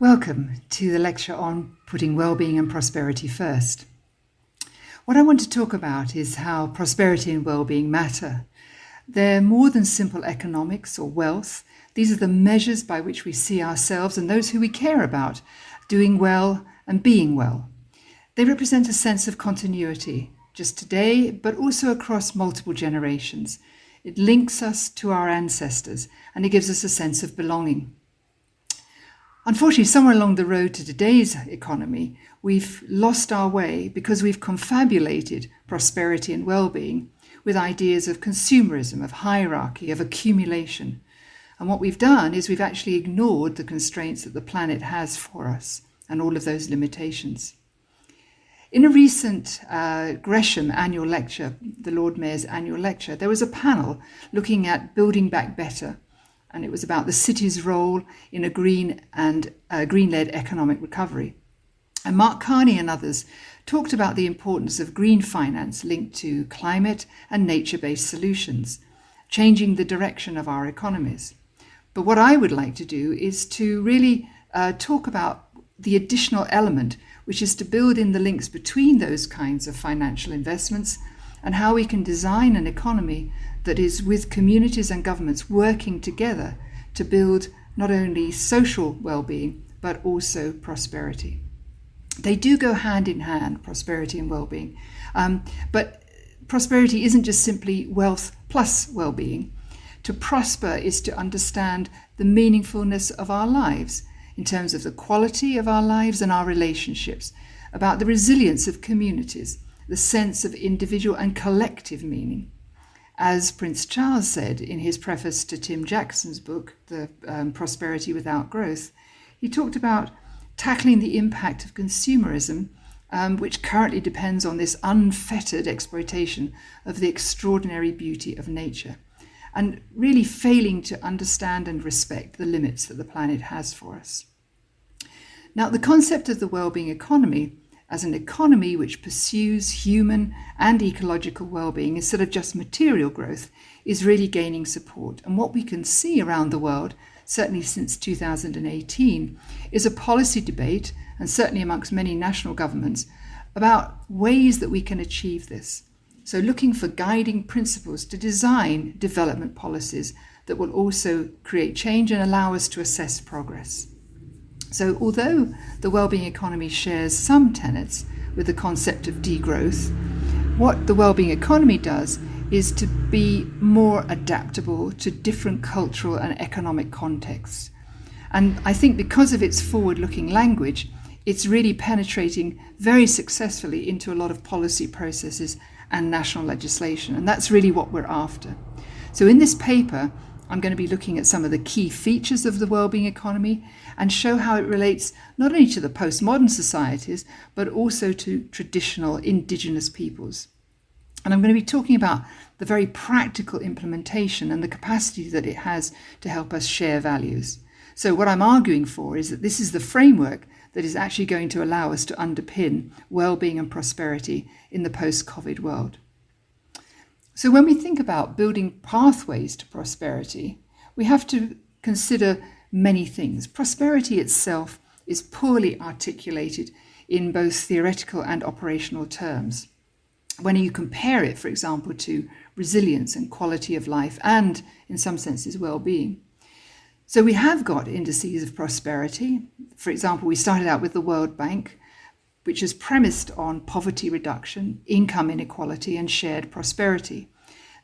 Welcome to the lecture on putting well-being and prosperity first. What I want to talk about is how prosperity and well-being matter. They're more than simple economics or wealth. These are the measures by which we see ourselves and those who we care about doing well and being well. They represent a sense of continuity, just today, but also across multiple generations. It links us to our ancestors and it gives us a sense of belonging. Unfortunately, somewhere along the road to today's economy, we've lost our way because we've confabulated prosperity and well-being with ideas of consumerism, of hierarchy, of accumulation. And what we've done is we've actually ignored the constraints that the planet has for us and all of those limitations. In a recent Gresham annual lecture, the Lord Mayor's annual lecture, there was a panel looking at building back better. And it was about the city's role in a green and green-led economic recovery. And Mark Carney and others talked about the importance of green finance linked to climate and nature-based solutions, changing the direction of our economies. But what I would like to do is to really talk about the additional element, which is to build in the links between those kinds of financial investments and how we can design an economy that is with communities and governments working together to build not only social well-being, but also prosperity. They do go hand in hand, prosperity and well-being. But prosperity isn't just simply wealth plus well-being. To prosper is to understand the meaningfulness of our lives in terms of the quality of our lives and our relationships, about the resilience of communities, the sense of individual and collective meaning. As Prince Charles said in his preface to Tim Jackson's book, The Prosperity Without Growth, he talked about tackling the impact of consumerism, which currently depends on this unfettered exploitation of the extraordinary beauty of nature, and really failing to understand and respect the limits that the planet has for us. Now, the concept of the well-being economy as an economy which pursues human and ecological well-being instead of just material growth is really gaining support. And what we can see around the world, certainly since 2018, is a policy debate, and certainly amongst many national governments, about ways that we can achieve this. So looking for guiding principles to design development policies that will also create change and allow us to assess progress. So although the wellbeing economy shares some tenets with the concept of degrowth, what the wellbeing economy does is to be more adaptable to different cultural and economic contexts. And I think because of its forward-looking language, it's really penetrating very successfully into a lot of policy processes and national legislation. And that's really what we're after. So in this paper, I'm going to be looking at some of the key features of the wellbeing economy and show how it relates not only to the postmodern societies, but also to traditional indigenous peoples. And I'm going to be talking about the very practical implementation and the capacity that it has to help us share values. So what I'm arguing for is that this is the framework that is actually going to allow us to underpin well-being and prosperity in the post-COVID world. So when we think about building pathways to prosperity, we have to consider many things. Prosperity itself is poorly articulated in both theoretical and operational terms. When you compare it, for example, to resilience and quality of life and, in some senses, well-being. So we have got indices of prosperity. For example, we started out with the World Bank, which is premised on poverty reduction, income inequality, and shared prosperity.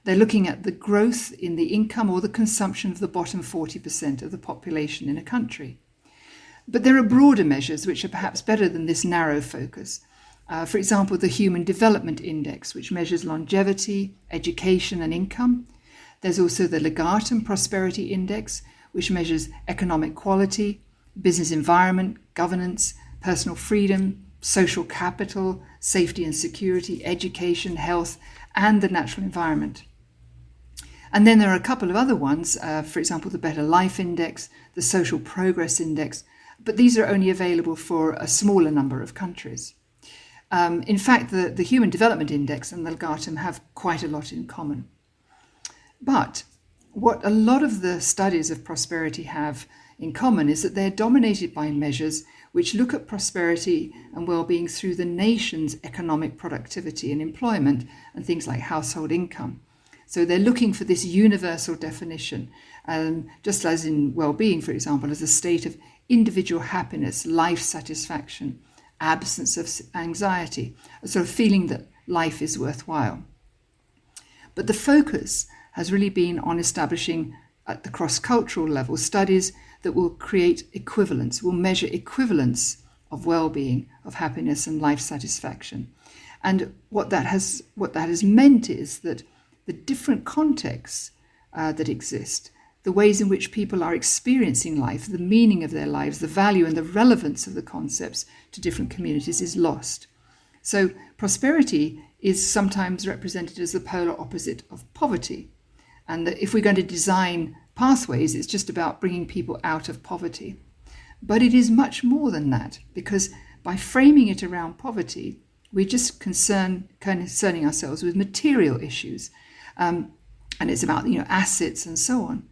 They're looking at the growth in the income or the consumption of the bottom 40% of the population in a country. But there are broader measures which are perhaps better than this narrow focus. For example, the Human Development Index, which measures longevity, education, and income. There's also the Legatum Prosperity Index, which measures economic quality, business environment, governance, personal freedom, social capital, safety and security, education, health, and the natural environment. And then there are a couple of other ones, for example, the Better Life Index, the Social Progress Index, but these are only available for a smaller number of countries. In fact, the Human Development Index and the Legatum have quite a lot in common. But what a lot of the studies of prosperity have in common is that they're dominated by measures which look at prosperity and well-being through the nation's economic productivity and employment and things like household income. So they're looking for this universal definition, just as in well-being, for example, as a state of individual happiness, life satisfaction, absence of anxiety, a sort of feeling that life is worthwhile. But the focus has really been on establishing at the cross-cultural level studies that will create equivalence, will measure equivalence of well-being, of happiness and life satisfaction. And what that has meant is that the different contexts that exist, the ways in which people are experiencing life, the meaning of their lives, the value and the relevance of the concepts to different communities is lost. So prosperity is sometimes represented as the polar opposite of poverty. And that if we're going to design pathways, it's just about bringing people out of poverty. But it is much more than that, because by framing it around poverty, we're just concerning ourselves with material issues. And it's about assets and so on.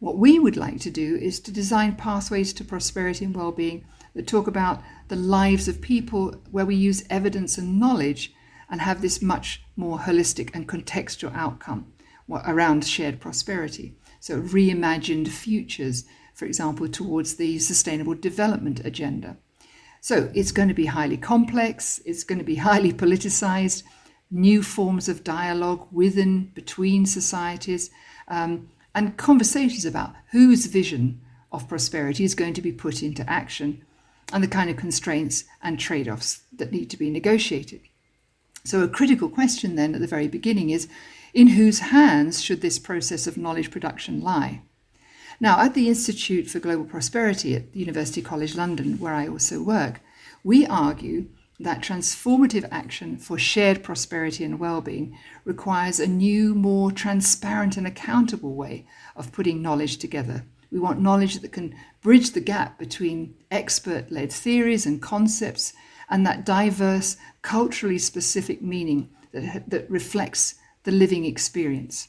What we would like to do is to design pathways to prosperity and well-being that talk about the lives of people where we use evidence and knowledge and have this much more holistic and contextual outcome around shared prosperity. So reimagined futures, for example, towards the Sustainable Development Agenda. So it's going to be highly complex, it's going to be highly politicized, new forms of dialogue between societies, and conversations about whose vision of prosperity is going to be put into action and the kind of constraints and trade-offs that need to be negotiated. So a critical question then at the very beginning is, in whose hands should this process of knowledge production lie? Now, at the Institute for Global Prosperity at the University College London, where I also work, we argue that transformative action for shared prosperity and well-being requires a new, more transparent and accountable way of putting knowledge together. We want knowledge that can bridge the gap between expert-led theories and concepts and that diverse, culturally specific meaning that reflects the living experience.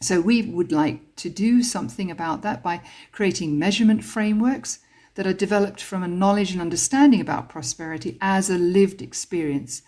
So we would like to do something about that by creating measurement frameworks that are developed from a knowledge and understanding about prosperity as a lived experience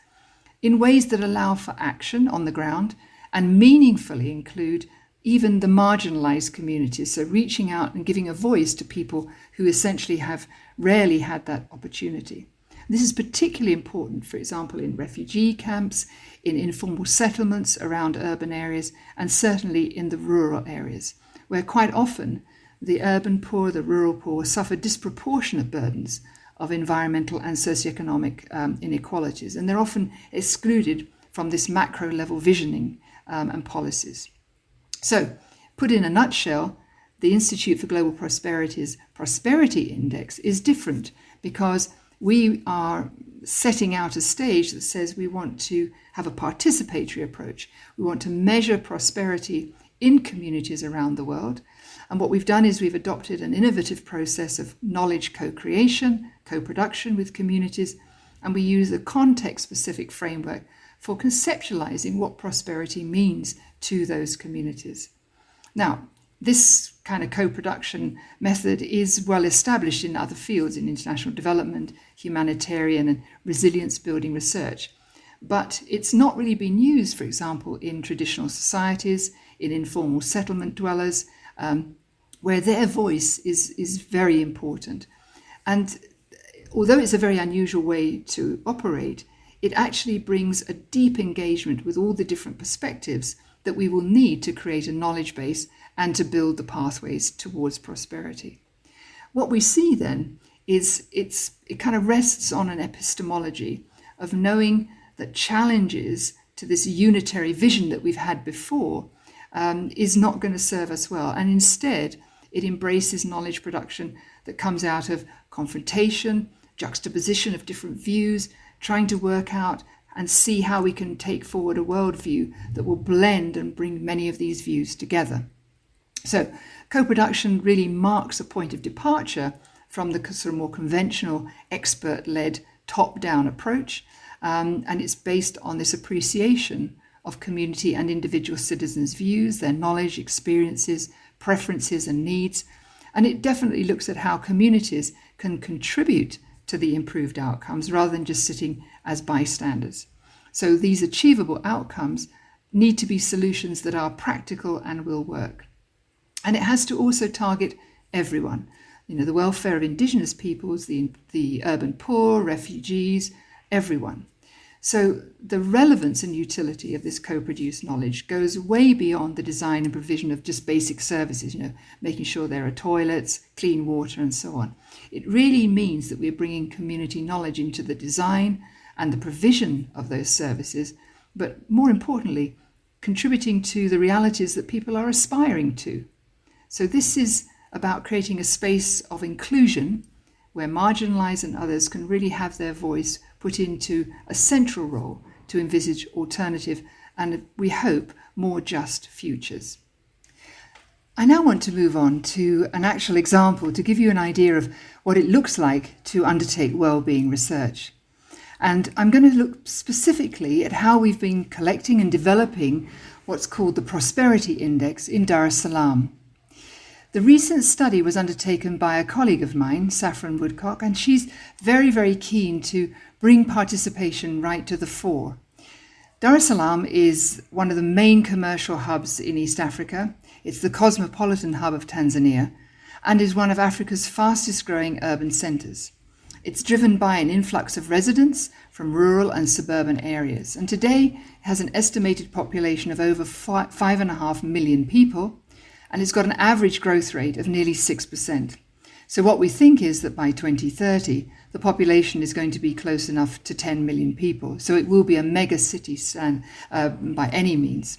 in ways that allow for action on the ground and meaningfully include even the marginalized communities. So reaching out and giving a voice to people who essentially have rarely had that opportunity. This is particularly important, for example, in refugee camps, in informal settlements around urban areas, and certainly in the rural areas, where quite often the urban poor, the rural poor, suffer disproportionate burdens of environmental and socioeconomic inequalities, and they're often excluded from this macro-level visioning and policies. So, put in a nutshell, the Institute for Global Prosperity's Prosperity Index is different because we are setting out a stage that says we want to have a participatory approach. We want to measure prosperity in communities around the world. And what we've done is we've adopted an innovative process of knowledge co-creation, co-production with communities, and we use a context-specific framework for conceptualizing what prosperity means to those communities. Now, this kind of co-production method is well established in other fields, in international development, humanitarian and resilience building research. But it's not really been used, for example, in traditional societies, in informal settlement dwellers, where their voice is very important. And although it's a very unusual way to operate, it actually brings a deep engagement with all the different perspectives that we will need to create a knowledge base and to build the pathways towards prosperity. What we see then is it kind of rests on an epistemology of knowing that challenges to this unitary vision that we've had before is not going to serve us well. And instead, it embraces knowledge production that comes out of confrontation, juxtaposition of different views, trying to work out and see how we can take forward a worldview that will blend and bring many of these views together. So co-production really marks a point of departure from the sort of more conventional expert-led top-down approach, and it's based on this appreciation of community and individual citizens' views, their knowledge, experiences, preferences and needs, And it definitely looks at how communities can contribute to the improved outcomes rather than just sitting as bystanders. So these achievable outcomes need to be solutions that are practical and will work. And it has to also target everyone. The welfare of Indigenous peoples, the urban poor, refugees, everyone. So the relevance and utility of this co-produced knowledge goes way beyond the design and provision of just basic services, making sure there are toilets, clean water, and so on. It really means that we're bringing community knowledge into the design and the provision of those services, but more importantly, contributing to the realities that people are aspiring to. So this is about creating a space of inclusion where marginalised and others can really have their voice put into a central role to envisage alternative and, we hope, more just futures. I now want to move on to an actual example to give you an idea of what it looks like to undertake wellbeing research. And I'm going to look specifically at how we've been collecting and developing what's called the Prosperity Index in Dar es Salaam. The recent study was undertaken by a colleague of mine, Saffron Woodcock, and she's very, very keen to bring participation right to the fore. Dar es Salaam is one of the main commercial hubs in East Africa. It's the cosmopolitan hub of Tanzania and is one of Africa's fastest growing urban centres. It's driven by an influx of residents from rural and suburban areas, and today has an estimated population of over 5.5 million people, and it's got an average growth rate of nearly 6%. So what we think is that by 2030, the population is going to be close enough to 10 million people. So it will be a mega city by any means.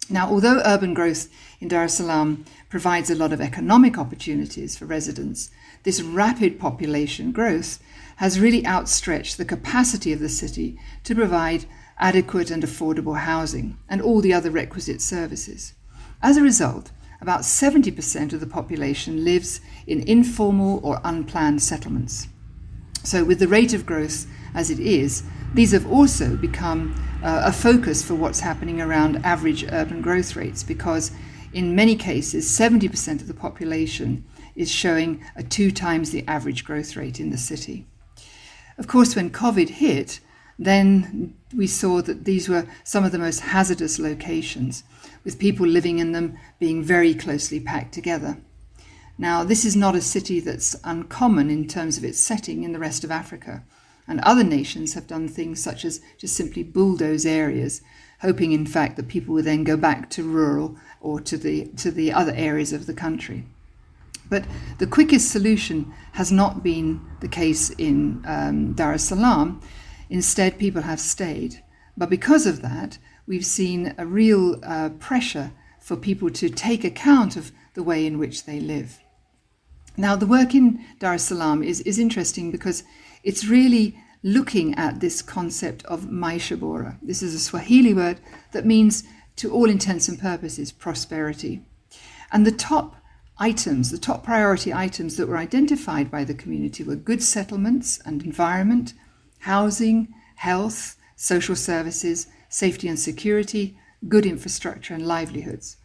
Now, although urban growth in Dar es Salaam provides a lot of economic opportunities for residents, this rapid population growth has really outstretched the capacity of the city to provide adequate and affordable housing and all the other requisite services. As a result, about 70% of the population lives in informal or unplanned settlements. So with the rate of growth as it is, these have also become a focus for what's happening around average urban growth rates, because in many cases, 70% of the population is showing a 2 times the average growth rate in the city. Of course, when COVID hit, then we saw that these were some of the most hazardous locations, with people living in them being very closely packed together. Now, this is not a city that's uncommon in terms of its setting in the rest of Africa, and other nations have done things such as just simply bulldoze areas, hoping in fact that people would then go back to rural or to the other areas of the country. But the quickest solution has not been the case in Dar es Salaam. Instead, people have stayed. But because of that, we've seen a real pressure for people to take account of the way in which they live. Now, the work in Dar es Salaam is interesting because it's really looking at this concept of maisha bora. This is a Swahili word that means, to all intents and purposes, prosperity. And the top priority items that were identified by the community were good settlements and environment, housing, health, social services, safety and security, good infrastructure and livelihoods.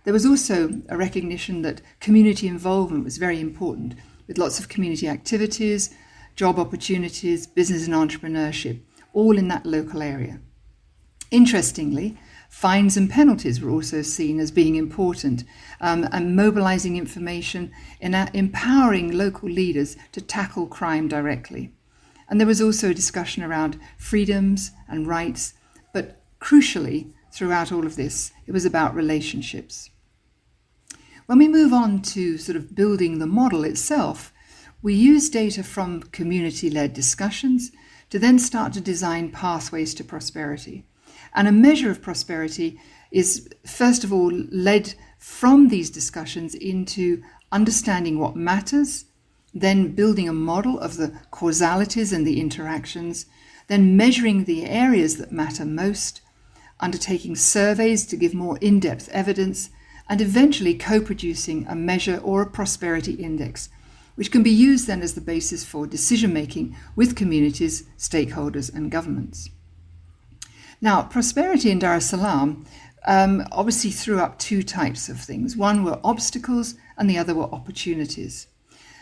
There was also a recognition that community involvement was very important, with lots of community activities, job opportunities, business and entrepreneurship, all in that local area. Interestingly, fines and penalties were also seen as being important, and mobilising information and empowering local leaders to tackle crime directly. And there was also a discussion around freedoms and rights, but crucially, throughout all of this, it was about relationships. When we move on to sort of building the model itself, we use data from community-led discussions to then start to design pathways to prosperity. And a measure of prosperity is, first of all, led from these discussions into understanding what matters, then building a model of the causalities and the interactions, then measuring the areas that matter most, undertaking surveys to give more in-depth evidence, and eventually co-producing a measure or a prosperity index, which can be used then as the basis for decision-making with communities, stakeholders, and governments. Now, prosperity in Dar es Salaam obviously threw up 2 types of things. One were obstacles and the other were opportunities.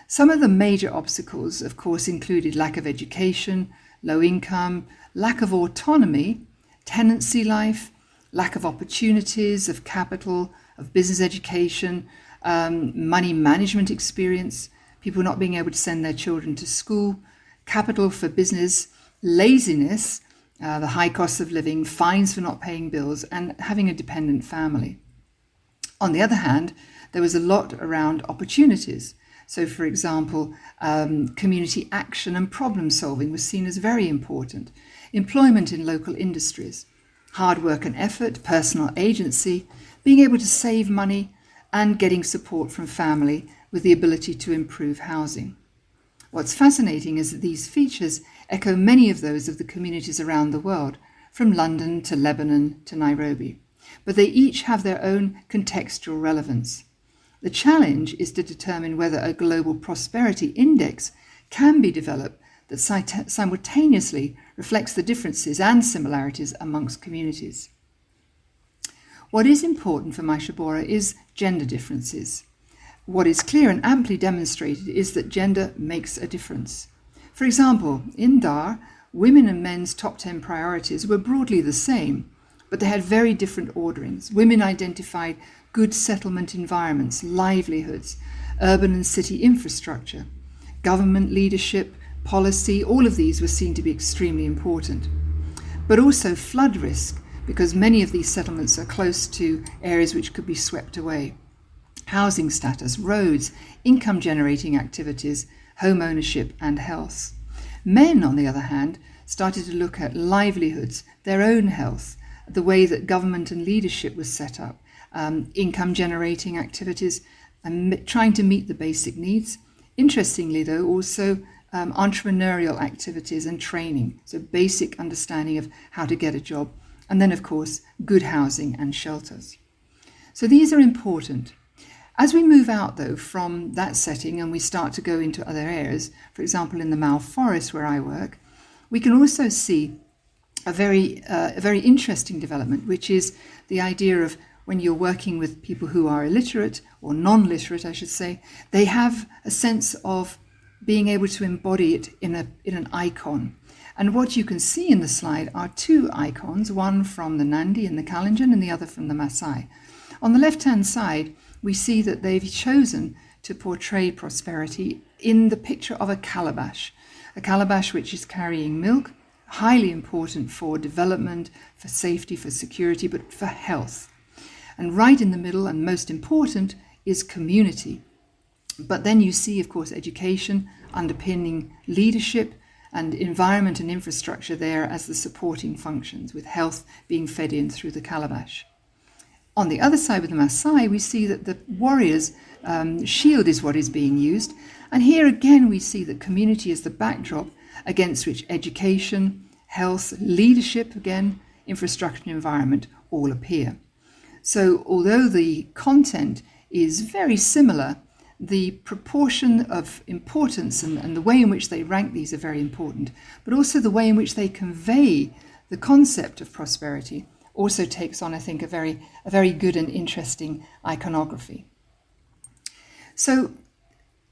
Some of the major obstacles, of course, included lack of education, low income, lack of autonomy, tenancy life, lack of opportunities, of capital, of business education, money management experience, people not being able to send their children to school, capital for business, laziness, the high cost of living, fines for not paying bills, and having a dependent family. On the other hand, there was a lot around opportunities. So, for example, community action and problem solving was seen as very important. Employment in local industries, hard work and effort, personal agency, being able to save money, and getting support from family with the ability to improve housing. What's fascinating is that these features echo many of those of the communities around the world, from London to Lebanon to Nairobi, but they each have their own contextual relevance. The challenge is to determine whether a global prosperity index can be developed that simultaneously reflects the differences and similarities amongst communities. What is important for Maishabora is gender differences. What is clear and amply demonstrated is that gender makes a difference. For example, in Dar, women and men's top 10 priorities were broadly the same, but they had very different orderings. Women identified good settlement environments, livelihoods, urban and city infrastructure, government leadership, policy, all of these were seen to be extremely important. But also flood risk, because many of these settlements are close to areas which could be swept away. Housing status, roads, income generating activities, home ownership and health. Men, on the other hand, started to look at livelihoods, their own health, the way that government and leadership was set up, income generating activities, and trying to meet the basic needs. Interestingly, though, also entrepreneurial activities and training, so basic understanding of how to get a job, and then, of course, good housing and shelters. So these are important. As we move out, though, from that setting and we start to go into other areas, for example, in the Mau Forest where I work, we can also see a very interesting development, which is the idea of when you're working with people who are illiterate, or non-literate, I should say, they have a sense of being able to embody it in an icon. And what you can see in the slide are two icons, one from the Nandi and the Kalenjin and the other from the Maasai. On the left-hand side, we see that they've chosen to portray prosperity in the picture of a calabash which is carrying milk, highly important for development, for safety, for security, but for health. And right in the middle, and most important, is community. But then you see, of course, education underpinning leadership, and environment and infrastructure there as the supporting functions, with health being fed in through the calabash. On the other side with the Maasai, we see that the warrior's shield is what is being used. And here again, we see that community is the backdrop against which education, health, leadership, again, infrastructure and environment all appear. So although the content is very similar, the proportion of importance and the way in which they rank these are very important, but also the way in which they convey the concept of prosperity also takes on, I think, a very good and interesting iconography. So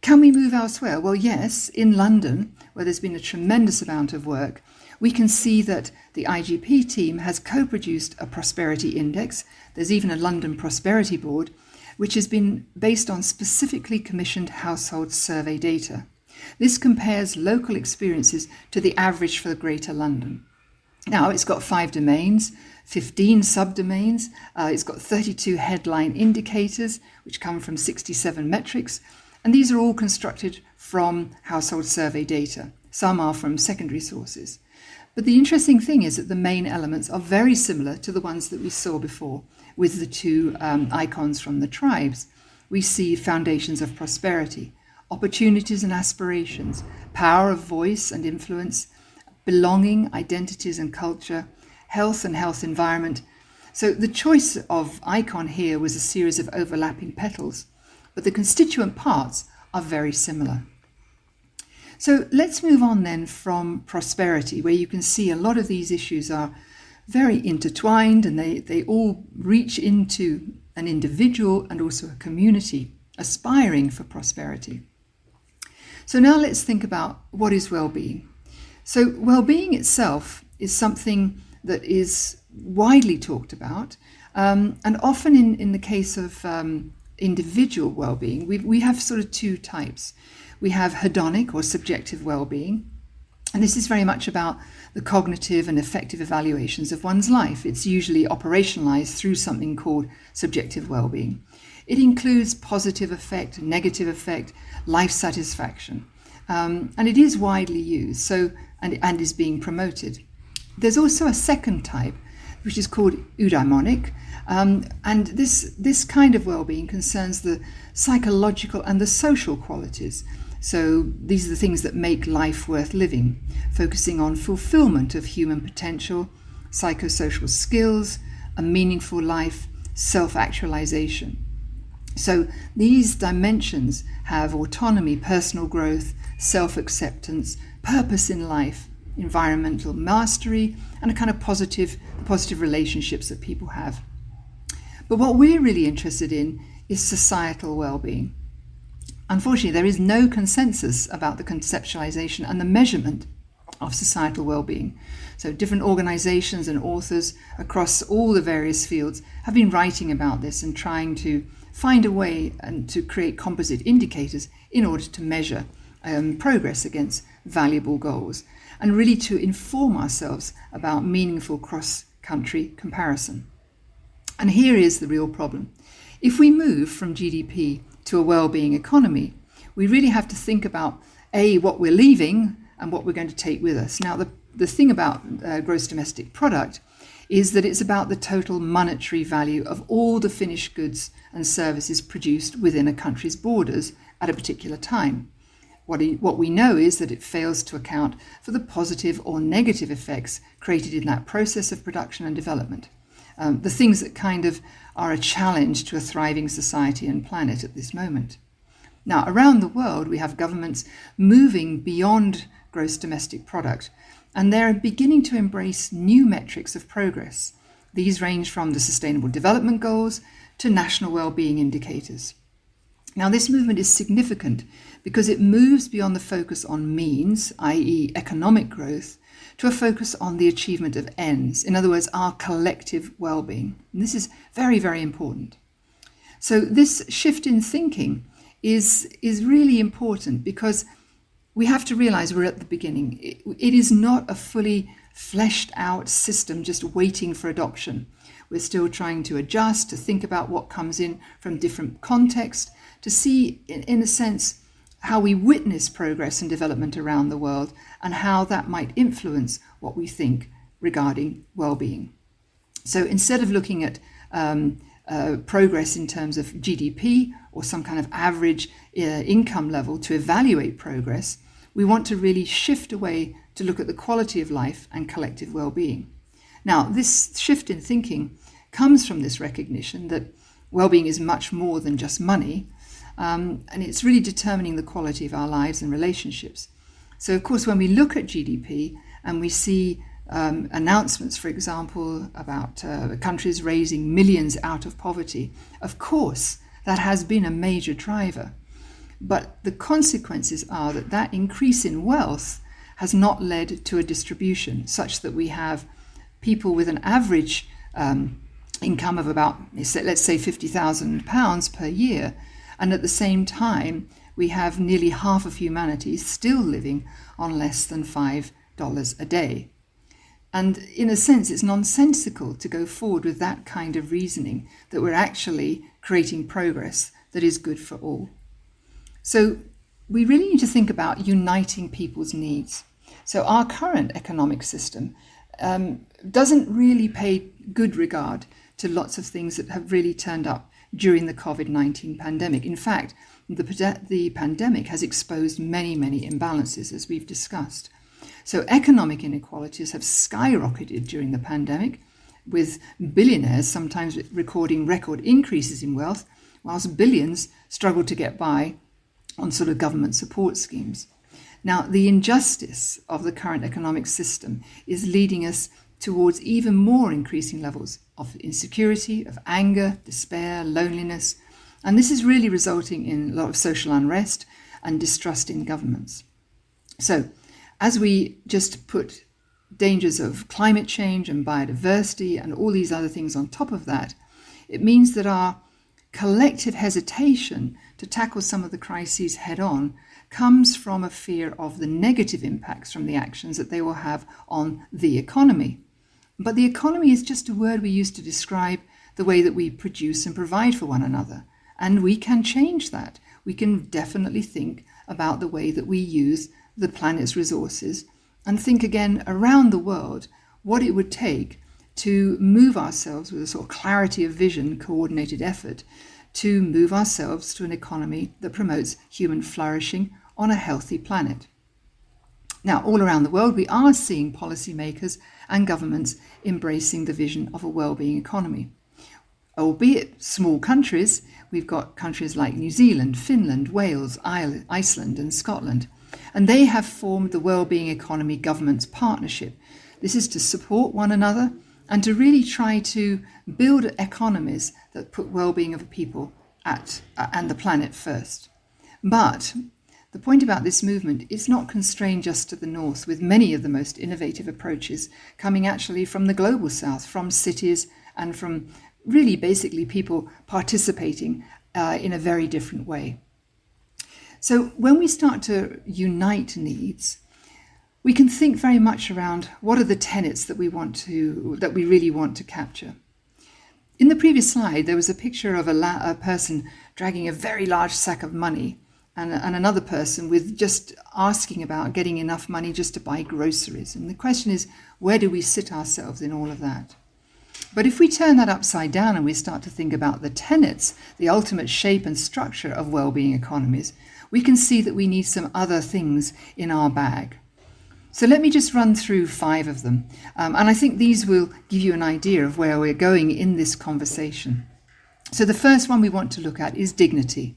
can we move elsewhere? Well, yes, in London, where there's been a tremendous amount of work, we can see that the IGP team has co-produced a prosperity index. There's even a London Prosperity Board, which has been based on specifically commissioned household survey data. This compares local experiences to the average for Greater London. Now, it's got 5 domains, 15 subdomains. It's got 32 headline indicators, which come from 67 metrics. And these are all constructed from household survey data. Some are from secondary sources. But the interesting thing is that the main elements are very similar to the ones that we saw before with the two icons from the tribes. We see foundations of prosperity, opportunities and aspirations, power of voice and influence, belonging, identities and culture, health and health environment. So the choice of icon here was a series of overlapping petals, but the constituent parts are very similar. So let's move on then from prosperity, where you can see a lot of these issues are very intertwined and they all reach into an individual and also a community aspiring for prosperity. So now let's think about what is well-being. So well-being itself is something that is widely talked about, and often in the case of individual well-being, we have sort of two types. We have hedonic or subjective well-being, and this is very much about the cognitive and affective evaluations of one's life. It's usually operationalized through something called subjective well-being. It includes positive affect, negative affect, life satisfaction, and it is widely used and is being promoted. There's also a second type, which is called eudaimonic, and this kind of well-being concerns the psychological and the social qualities. So these are the things that make life worth living, focusing on fulfillment of human potential, psychosocial skills, a meaningful life, self-actualization. So these dimensions have autonomy, personal growth, self-acceptance, purpose in life, environmental mastery, and a kind of positive relationships that people have. But what we're really interested in is societal well-being. Unfortunately, there is no consensus about the conceptualization and the measurement of societal well-being. So different organizations and authors across all the various fields have been writing about this and trying to find a way and to create composite indicators in order to measure progress against valuable goals and really to inform ourselves about meaningful cross-country comparison. And here is the real problem. If we move from GDP to a well-being economy, we really have to think about what we're leaving and what we're going to take with us. Now, the thing about gross domestic product is that it's about the total monetary value of all the finished goods and services produced within a country's borders at a particular time. What we know is that it fails to account for the positive or negative effects created in that process of production and development. The things that kind of are a challenge to a thriving society and planet at this moment. Now, around the world, we have governments moving beyond gross domestic product, and they're beginning to embrace new metrics of progress. These range from the Sustainable Development Goals to national well-being indicators. Now, this movement is significant because it moves beyond the focus on means, i.e. economic growth, to a focus on the achievement of ends, in other words, our collective well-being. And this is very, very important. So this shift in thinking is really important because we have to realize we're at the beginning. It is not a fully fleshed out system just waiting for adoption. We're still trying to adjust, to think about what comes in from different contexts, to see, in a sense, how we witness progress and development around the world and how that might influence what we think regarding well-being. So instead of looking at progress in terms of GDP or some kind of average income level to evaluate progress, we want to really shift away to look at the quality of life and collective well-being. Now, this shift in thinking comes from this recognition that well-being is much more than just money, and it's really determining the quality of our lives and relationships. So, of course, when we look at GDP and we see announcements, for example, about countries raising millions out of poverty, of course, that has been a major driver. But the consequences are that increase in wealth has not led to a distribution such that we have people with an average income of about, let's say, £50,000 per year. And at the same time, we have nearly half of humanity still living on less than $5 a day. And in a sense, it's nonsensical to go forward with that kind of reasoning that we're actually creating progress that is good for all. So we really need to think about uniting people's needs. So our current economic system doesn't really pay good regard to lots of things that have really turned up during the COVID-19 pandemic. In fact, the pandemic has exposed many, many imbalances, as we've discussed. So economic inequalities have skyrocketed during the pandemic, with billionaires sometimes recording record increases in wealth, whilst billions struggle to get by on sort of government support schemes. Now, the injustice of the current economic system is leading us towards even more increasing levels of insecurity, of anger, despair, loneliness, And this is really resulting in a lot of social unrest and distrust in governments. So, as we just put dangers of climate change and biodiversity and all these other things on top of that, it means that our collective hesitation to tackle some of the crises head on comes from a fear of the negative impacts from the actions that they will have on the economy. But the economy is just a word we use to describe the way that we produce and provide for one another. And we can change that. We can definitely think about the way that we use the planet's resources and think again around the world what it would take to move ourselves with a sort of clarity of vision, coordinated effort, to move ourselves to an economy that promotes human flourishing on a healthy planet. Now, all around the world, we are seeing policymakers and governments embracing the vision of a well-being economy. Albeit small countries, we've got countries like New Zealand, Finland, Wales, Iceland and Scotland, and they have formed the Wellbeing Economy Governments Partnership. This is to support one another and to really try to build economies that put well-being of people and the planet first. But the point about this movement is not constrained just to the north, with many of the most innovative approaches coming actually from the global south, from cities and from really basically people participating in a very different way. So when we start to unite needs, we can think very much around what are the tenets that we really want to capture. In the previous slide, there was a picture of a person dragging a very large sack of money and another person with just asking about getting enough money just to buy groceries. And the question is, where do we sit ourselves in all of that? But if we turn that upside down and we start to think about the tenets, the ultimate shape and structure of well-being economies, we can see that we need some other things in our bag. So let me just run through 5 of them. And I think these will give you an idea of where we're going in this conversation. So the first one we want to look at is dignity,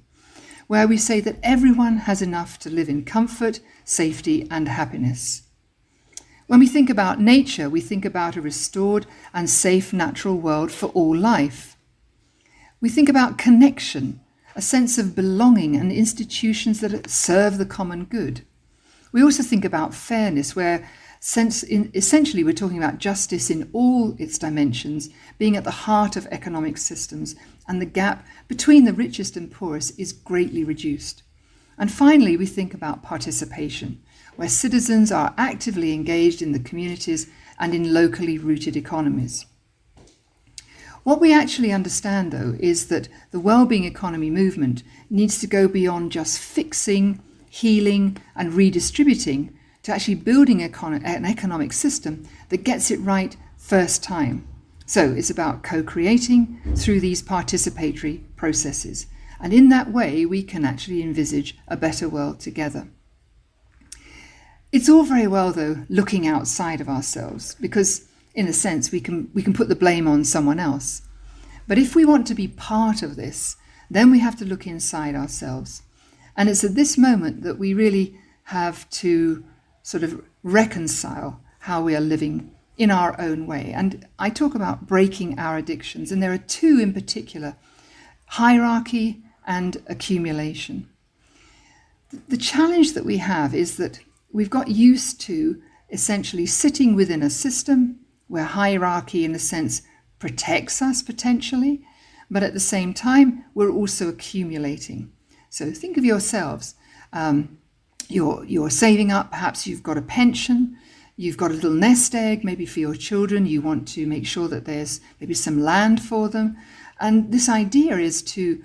where we say that everyone has enough to live in comfort, safety, and happiness. When we think about nature, we think about a restored and safe natural world for all life. We think about connection, a sense of belonging and institutions that serve the common good. We also think about fairness, where essentially we're talking about justice in all its dimensions being at the heart of economic systems, and the gap between the richest and poorest is greatly reduced. And finally, we think about participation, where citizens are actively engaged in the communities and in locally rooted economies. What we actually understand, though, is that the wellbeing economy movement needs to go beyond just fixing, healing and redistributing to actually building an economic system that gets it right first time. So it's about co-creating through these participatory processes. And in that way, we can actually envisage a better world together. It's all very well, though, looking outside of ourselves, because in a sense, we can put the blame on someone else. But if we want to be part of this, then we have to look inside ourselves. And it's at this moment that we really have to sort of reconcile how we are living in our own way. And I talk about breaking our addictions, and there are 2 in particular: hierarchy and accumulation. The challenge that we have is that we've got used to essentially sitting within a system where hierarchy, in a sense, protects us potentially, but at the same time, we're also accumulating. So think of yourselves. You're saving up, perhaps you've got a pension, you've got a little nest egg, maybe for your children, you want to make sure that there's maybe some land for them. And this idea is to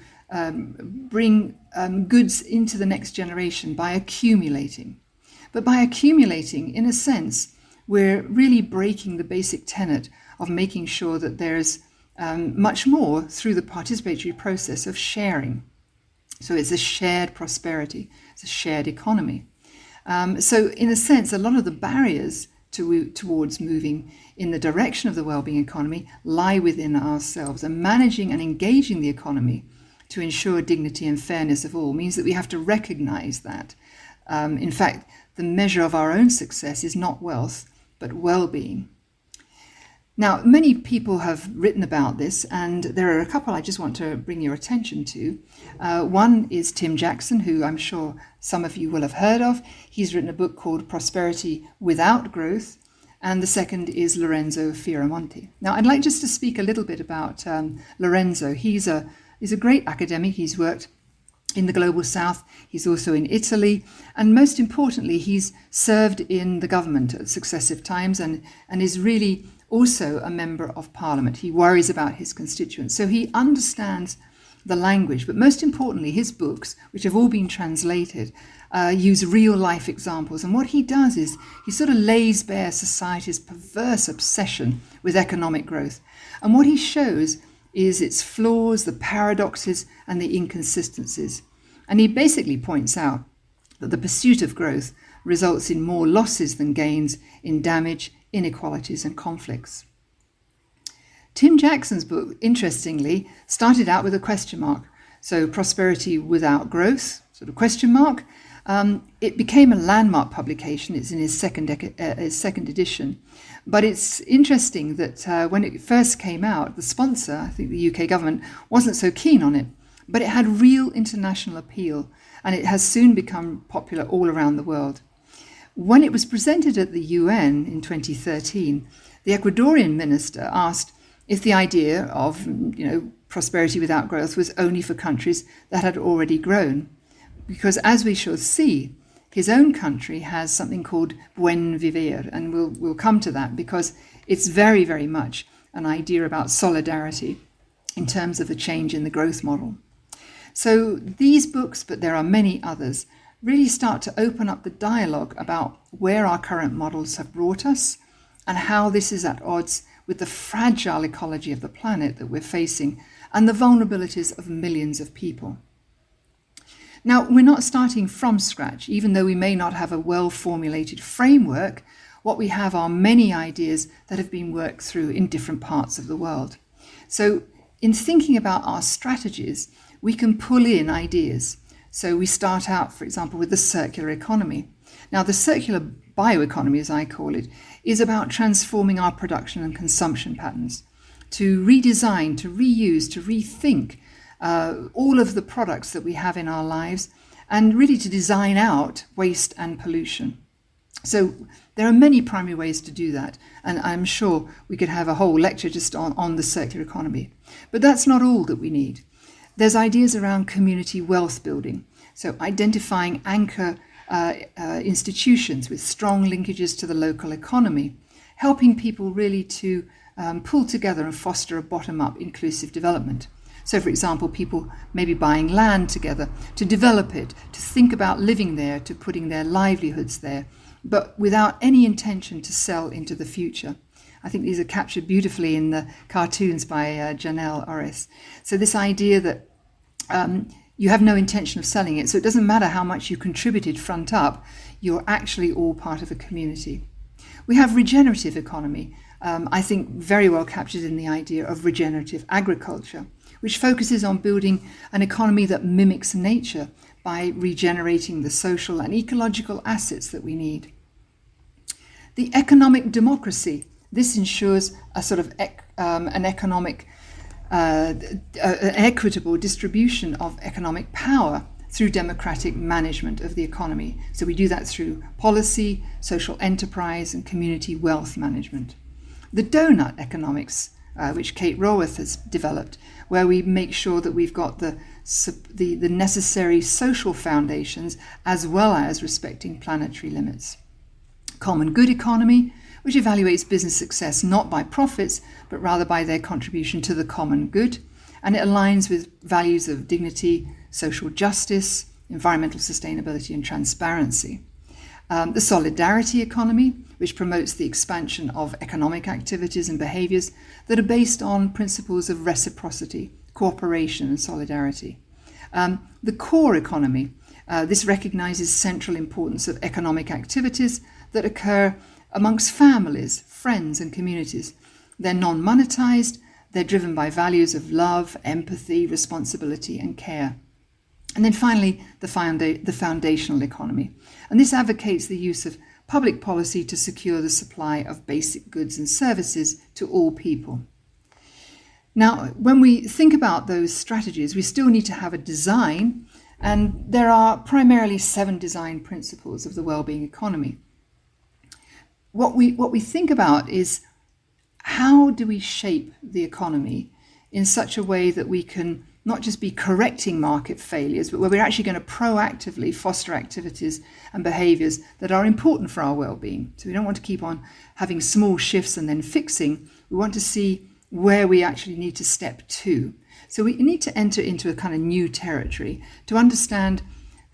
bring goods into the next generation by accumulating. But by accumulating, in a sense, we're really breaking the basic tenet of making sure that there's much more through the participatory process of sharing. So it's a shared prosperity, it's a shared economy. So in a sense, a lot of the barriers towards moving in the direction of the wellbeing economy lie within ourselves, and managing and engaging the economy to ensure dignity and fairness of all means that we have to recognize that. In fact, the measure of our own success is not wealth, but well-being. Now, many people have written about this, and there are a couple I just want to bring your attention to. One is Tim Jackson, who I'm sure some of you will have heard of. He's written a book called Prosperity Without Growth, and the second is Lorenzo Fioramonti. Now, I'd like just to speak a little bit about Lorenzo. He's a great academic. He's worked in the Global South. He's also in Italy. And most importantly, he's served in the government at successive times and is really also a member of Parliament. He worries about his constituents. So he understands the language. But most importantly, his books, which have all been translated, use real life examples. And what he does is he sort of lays bare society's perverse obsession with economic growth. And what he shows is its flaws, the paradoxes, and the inconsistencies. And he basically points out that the pursuit of growth results in more losses than gains, in damage, inequalities, and conflicts. Tim Jackson's book, interestingly, started out with a question mark. So prosperity without growth, sort of question mark. It became a landmark publication. It's in his second edition. But it's interesting that when it first came out, the sponsor, I think the UK government, wasn't so keen on it. But it had real international appeal, and it has soon become popular all around the world. When it was presented at the UN in 2013, the Ecuadorian minister asked if the idea of prosperity without growth was only for countries that had already grown. Because as we shall see, his own country has something called buen vivir, and we'll come to that because it's very, very much an idea about solidarity in terms of a change in the growth model. So these books, but there are many others, really start to open up the dialogue about where our current models have brought us and how this is at odds with the fragile ecology of the planet that we're facing and the vulnerabilities of millions of people. Now, we're not starting from scratch. Even though we may not have a well-formulated framework, what we have are many ideas that have been worked through in different parts of the world. So in thinking about our strategies, we can pull in ideas. So we start out, for example, with the circular economy. Now, the circular bioeconomy, as I call it, is about transforming our production and consumption patterns, to redesign, to reuse, to rethink all of the products that we have in our lives, and really to design out waste and pollution. So there are many primary ways to do that, and I'm sure we could have a whole lecture just on the circular economy. But that's not all that we need. There's ideas around community wealth building, so identifying anchor institutions with strong linkages to the local economy, helping people really to pull together and foster a bottom-up inclusive development. So, for example, people may be buying land together to develop it, to think about living there, to putting their livelihoods there, but without any intention to sell into the future. I think these are captured beautifully in the cartoons by Janelle Orris. So this idea that you have no intention of selling it, so it doesn't matter how much you contributed front up, you're actually all part of a community. We have regenerative economy, I think very well captured in the idea of regenerative agriculture, which focuses on building an economy that mimics nature by regenerating the social and ecological assets that we need. The economic democracy, this ensures a sort of an equitable distribution of economic power through democratic management of the economy. So we do that through policy, social enterprise, and community wealth management. The donut economics, which Kate Raworth has developed, where we make sure that we've got the necessary social foundations as well as respecting planetary limits. Common good economy, which evaluates business success not by profits, but rather by their contribution to the common good, and it aligns with values of dignity, social justice, environmental sustainability, and transparency. The solidarity economy, which promotes the expansion of economic activities and behaviours that are based on principles of reciprocity, cooperation, and solidarity. The core economy, this recognises central importance of economic activities that occur amongst families, friends, and communities. They're non-monetised, they're driven by values of love, empathy, responsibility, and care. And then finally, the foundational economy. And this advocates the use of public policy to secure the supply of basic goods and services to all people. Now, when we think about those strategies, we still need to have a design, and there are primarily 7 design principles of the wellbeing economy. What we think about is, how do we shape the economy in such a way that we can not just be correcting market failures, but where we're actually going to proactively foster activities and behaviours that are important for our well-being. So we don't want to keep on having small shifts and then fixing. We want to see where we actually need to step to. So we need to enter into a kind of new territory to understand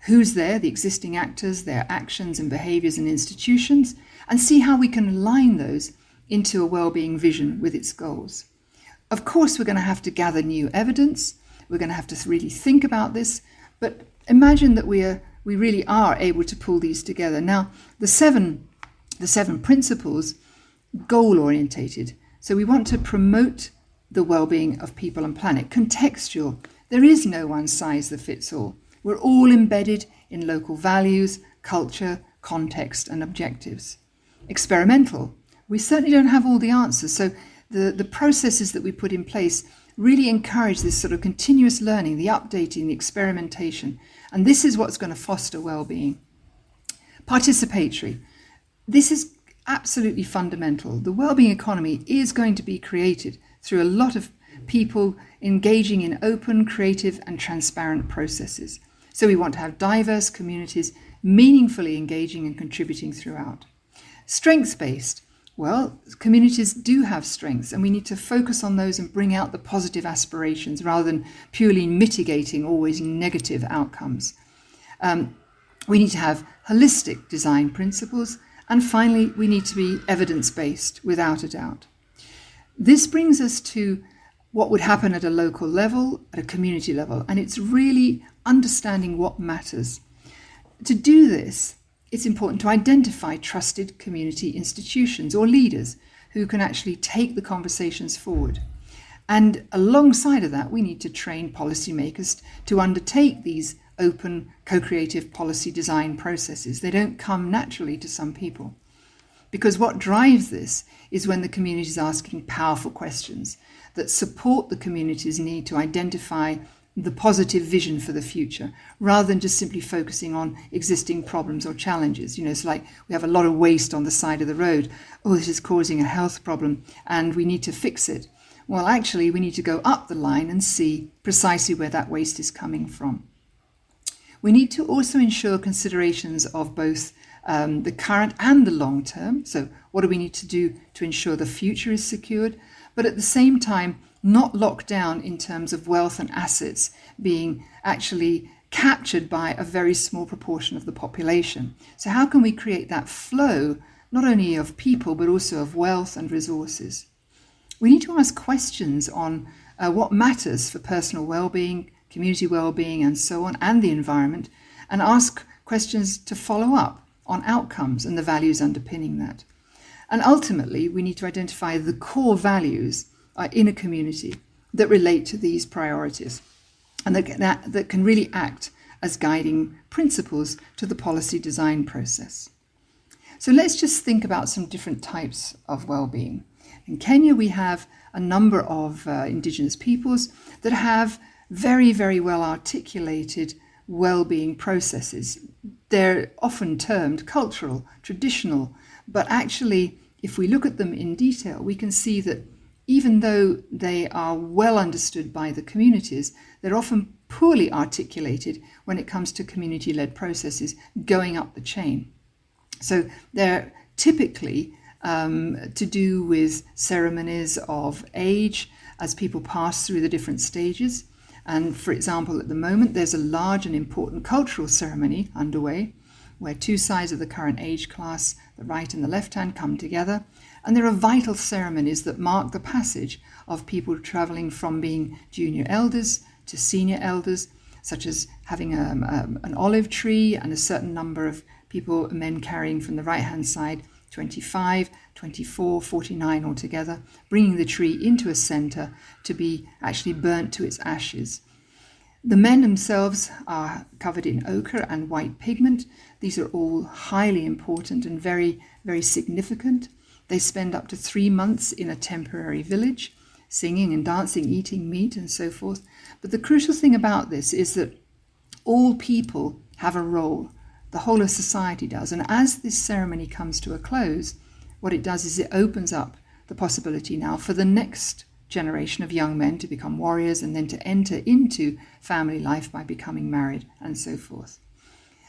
who's there, the existing actors, their actions and behaviours and institutions, and see how we can align those into a well-being vision with its goals. Of course, we're going to have to gather new evidence. We're going to have to really think about this, but imagine that we really are able to pull these together. Now, the seven principles, goal-orientated. So we want to promote the well-being of people and planet. Contextual. There is no one size that fits all. We're all embedded in local values, culture, context, and objectives. Experimental. We certainly don't have all the answers. So the processes that we put in place really encourage this sort of continuous learning, the updating, the experimentation. And this is what's going to foster well-being. Participatory. This is absolutely fundamental. The well-being economy is going to be created through a lot of people engaging in open, creative, and transparent processes. So we want to have diverse communities meaningfully engaging and contributing throughout. Strengths-based. Well, communities do have strengths, and we need to focus on those and bring out the positive aspirations rather than purely mitigating always negative outcomes. We need to have holistic design principles, and finally, we need to be evidence-based, without a doubt. This brings us to what would happen at a local level, at a community level, and it's really understanding what matters. To do this, it's important to identify trusted community institutions or leaders who can actually take the conversations forward. And alongside of that, we need to train policymakers to undertake these open, co-creative policy design processes. They don't come naturally to some people. Because what drives this is when the community is asking powerful questions that support the community's need to identify the positive vision for the future, rather than just simply focusing on existing problems or challenges. It's like we have a lot of waste on the side of the road. Oh, this is causing a health problem and we need to fix it. Well, actually, we need to go up the line and see precisely where that waste is coming from. We need to also ensure considerations of both the current and the long term. So what do we need to do to ensure the future is secured? But at the same time, not locked down in terms of wealth and assets being actually captured by a very small proportion of the population. So how can we create that flow, not only of people, but also of wealth and resources? We need to ask questions on what matters for personal well-being, community well-being, and so on, and the environment, and ask questions to follow up on outcomes and the values underpinning that. And ultimately, we need to identify the core values in a community that relate to these priorities and that can really act as guiding principles to the policy design process. So let's just think about some different types of well-being. In Kenya, we have a number of indigenous peoples that have very, very well articulated well-being processes. They're often termed cultural, traditional, but actually, if we look at them in detail, we can see that even though they are well understood by the communities, they're often poorly articulated when it comes to community-led processes going up the chain. So they're typically to do with ceremonies of age as people pass through the different stages. And for example, at the moment, there's a large and important cultural ceremony underway where two sides of the current age class, the right and the left hand, come together. And there are vital ceremonies that mark the passage of people travelling from being junior elders to senior elders, such as having an olive tree and a certain number of people, men carrying from the right-hand side, 25, 24, 49 altogether, bringing the tree into a centre to be actually burnt to its ashes. The men themselves are covered in ochre and white pigment. These are all highly important and very, very significant. They spend up to 3 months in a temporary village, singing and dancing, eating meat and so forth. But the crucial thing about this is that all people have a role. The whole of society does. And as this ceremony comes to a close, what it does is it opens up the possibility now for the next generation of young men to become warriors and then to enter into family life by becoming married and so forth.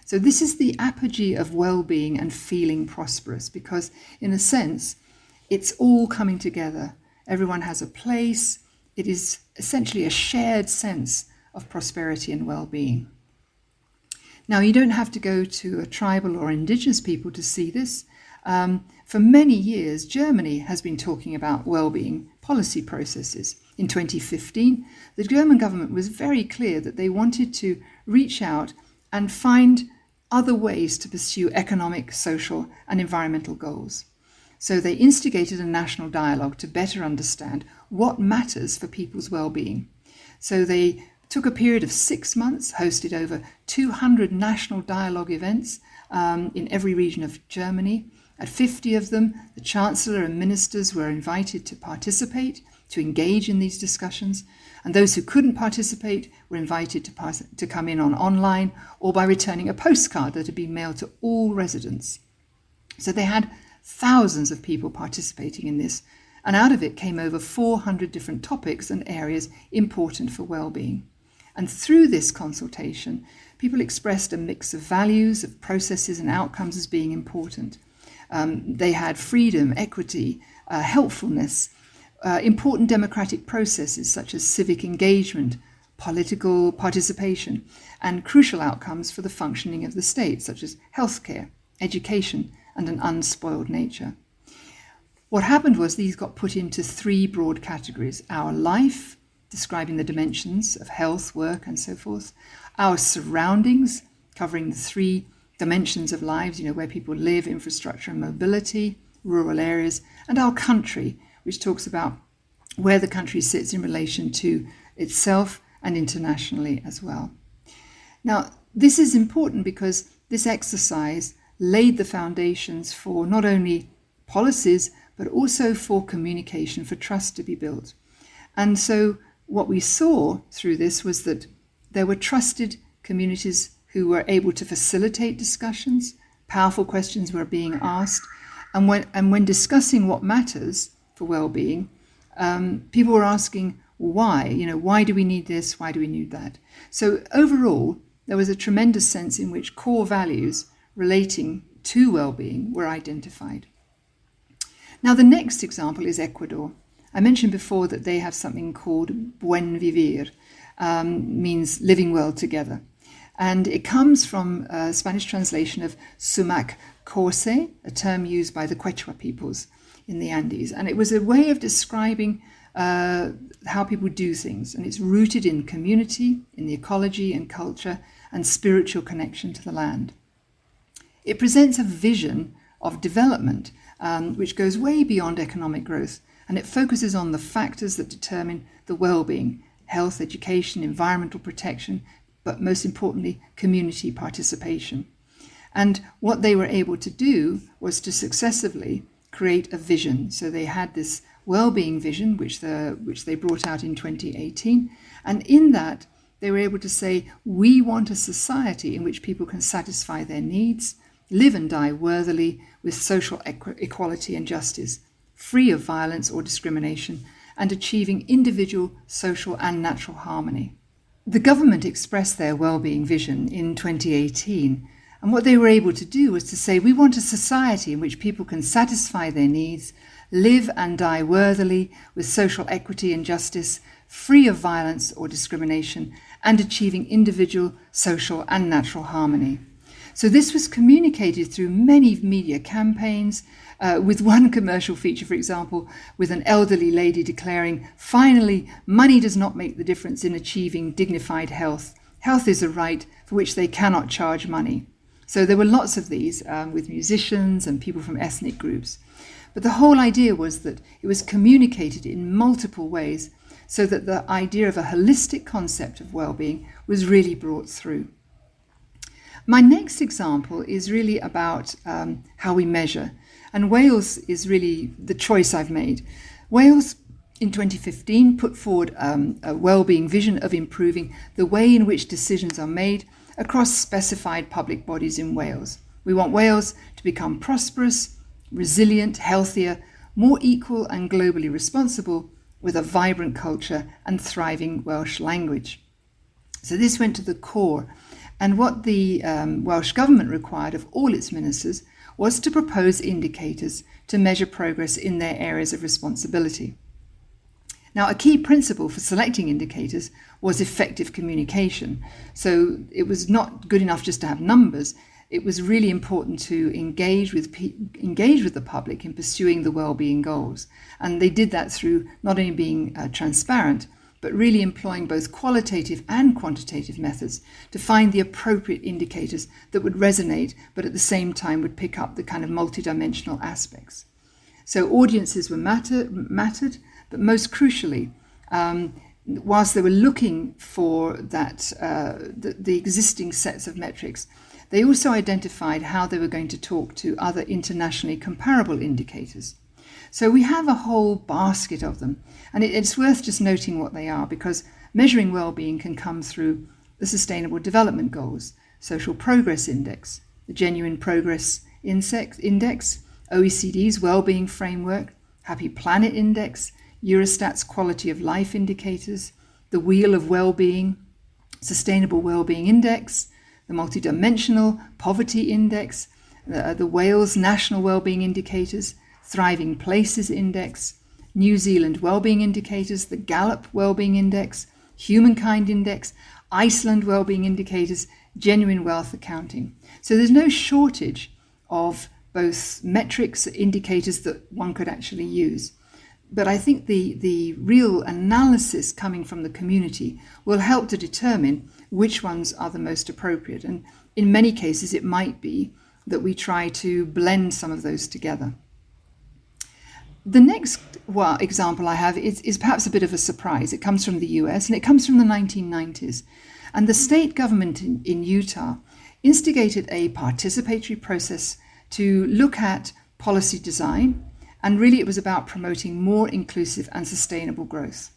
So this is the apogee of well-being and feeling prosperous, because in a sense, it's all coming together. Everyone has a place. It is essentially a shared sense of prosperity and well-being. Now, you don't have to go to a tribal or indigenous people to see this. For many years, Germany has been talking about well-being policy processes. In 2015, the German government was very clear that they wanted to reach out and find other ways to pursue economic, social, and environmental goals. So they instigated a national dialogue to better understand what matters for people's well-being. So they took a period of 6 months, hosted over 200 national dialogue events in every region of Germany. At 50 of them, the Chancellor and ministers were invited to participate, to engage in these discussions, and those who couldn't participate were invited to come in online or by returning a postcard that had been mailed to all residents. So they had thousands of people participating in this, and out of it came over 400 different topics and areas important for well-being. And through this consultation, people expressed a mix of values, of processes and outcomes as being important. They had freedom, equity, helpfulness, important democratic processes such as civic engagement, political participation, and crucial outcomes for the functioning of the state, such as healthcare, education, and an unspoiled nature. What happened was these got put into 3 broad categories: our life, describing the dimensions of health, work, and so forth; our surroundings, covering the 3 dimensions of lives, where people live, infrastructure and mobility, rural areas; and our country, which talks about where the country sits in relation to itself and internationally as well. Now, this is important because this exercise laid the foundations for not only policies, but also for communication, for trust to be built. And so what we saw through this was that there were trusted communities who were able to facilitate discussions. Powerful questions were being asked. And when discussing what matters for well-being, people were asking why. Why do we need this? Why do we need that? So overall, there was a tremendous sense in which core values relating to well-being were identified. Now, the next example is Ecuador. I mentioned before that they have something called Buen Vivir, means living well together. And it comes from a Spanish translation of sumac corse, a term used by the Quechua peoples in the Andes. And it was a way of describing how people do things. And it's rooted in community, in the ecology and culture, and spiritual connection to the land. It presents a vision of development which goes way beyond economic growth, and it focuses on the factors that determine the well-being: health, education, environmental protection, but most importantly, community participation. And what they were able to do was to successively create a vision. So they had this well-being vision, which they brought out in 2018, and in that they were able to say, we want a society in which people can satisfy their needs, live and die worthily with social equality and justice, free of violence or discrimination, and achieving individual, social and natural harmony. The government expressed their well-being vision in 2018, and what they were able to do was to say, we want a society in which people can satisfy their needs, live and die worthily with social equity and justice, free of violence or discrimination, and achieving individual, social and natural harmony. So this was communicated through many media campaigns, with one commercial feature, for example, with an elderly lady declaring, finally, money does not make the difference in achieving dignified health. Health is a right for which they cannot charge money. So there were lots of these with musicians and people from ethnic groups. But the whole idea was that it was communicated in multiple ways so that the idea of a holistic concept of well-being was really brought through. My next example is really about how we measure. And Wales is really the choice I've made. Wales in 2015 put forward a well-being vision of improving the way in which decisions are made across specified public bodies in Wales. We want Wales to become prosperous, resilient, healthier, more equal and globally responsible, with a vibrant culture and thriving Welsh language. So this went to the core. And what the Welsh Government required of all its ministers was to propose indicators to measure progress in their areas of responsibility. Now, a key principle for selecting indicators was effective communication. So it was not good enough just to have numbers. It was really important to engage with the public in pursuing the well-being goals. And they did that through not only being transparent, but really employing both qualitative and quantitative methods to find the appropriate indicators that would resonate, but at the same time would pick up the kind of multidimensional aspects. So audiences were mattered, but most crucially, whilst they were looking for that the existing sets of metrics, they also identified how they were going to talk to other internationally comparable indicators. So we have a whole basket of them, and it's worth just noting what they are, because measuring well-being can come through the Sustainable Development Goals, Social Progress Index, the Genuine Progress Index, OECD's Wellbeing Framework, Happy Planet Index, Eurostat's Quality of Life Indicators, the Wheel of Wellbeing, Sustainable Wellbeing Index, the Multidimensional Poverty Index, the Wales National Wellbeing Indicators, Thriving Places Index, New Zealand Wellbeing Indicators, the Gallup Wellbeing Index, Humankind Index, Iceland Wellbeing Indicators, Genuine Wealth Accounting. So there's no shortage of both metrics, indicators that one could actually use. But I think the real analysis coming from the community will help to determine which ones are the most appropriate. And in many cases, it might be that we try to blend some of those together. The next example I have is perhaps a bit of a surprise. It comes from the US, and it comes from the 1990s. And the state government in Utah instigated a participatory process to look at policy design, and really it was about promoting more inclusive and sustainable growth.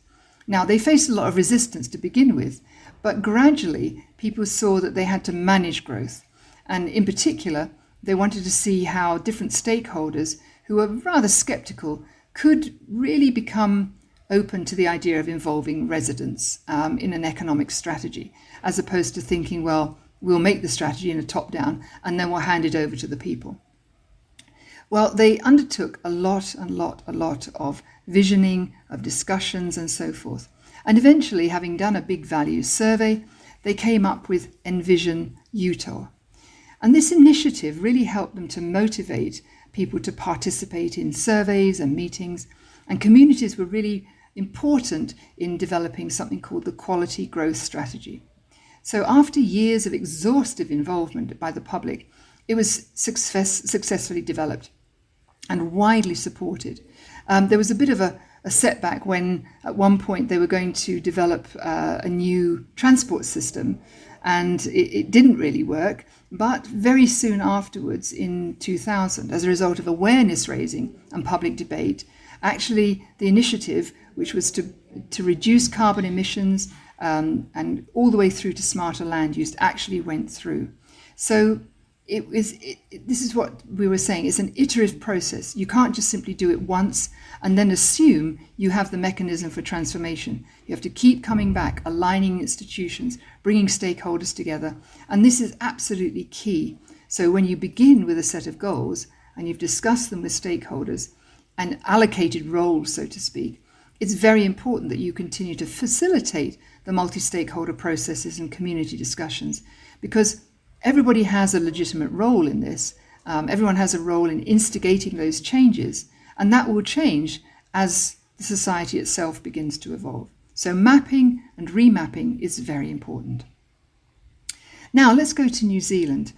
Now, they faced a lot of resistance to begin with, but gradually people saw that they had to manage growth. And in particular, they wanted to see how different stakeholders who were rather skeptical could really become open to the idea of involving residents in an economic strategy, as opposed to thinking, well, we'll make the strategy in a top-down and then we'll hand it over to the people. Well, they undertook a lot of visioning, of discussions and so forth. And eventually, having done a big values survey, they came up with Envision Utah. And this initiative really helped them to motivate people to participate in surveys and meetings. And communities were really important in developing something called the Quality Growth Strategy. So after years of exhaustive involvement by the public, it was successfully developed and widely supported. There was a bit of a setback when at one point they were going to develop a new transport system, and it didn't really work. But very soon afterwards, in 2000, as a result of awareness raising and public debate, actually the initiative, which was to reduce carbon emissions and all the way through to smarter land use, actually went through. So this is what we were saying, it's an iterative process. You can't just simply do it once and then assume you have the mechanism for transformation. You have to keep coming back, aligning institutions, bringing stakeholders together. And this is absolutely key. So when you begin with a set of goals and you've discussed them with stakeholders and allocated roles, so to speak, it's very important that you continue to facilitate the multi-stakeholder processes and community discussions, because everybody has a legitimate role in this. Everyone has a role in instigating those changes, and that will change as the society itself begins to evolve. So mapping and remapping is very important. Now let's go to New Zealand.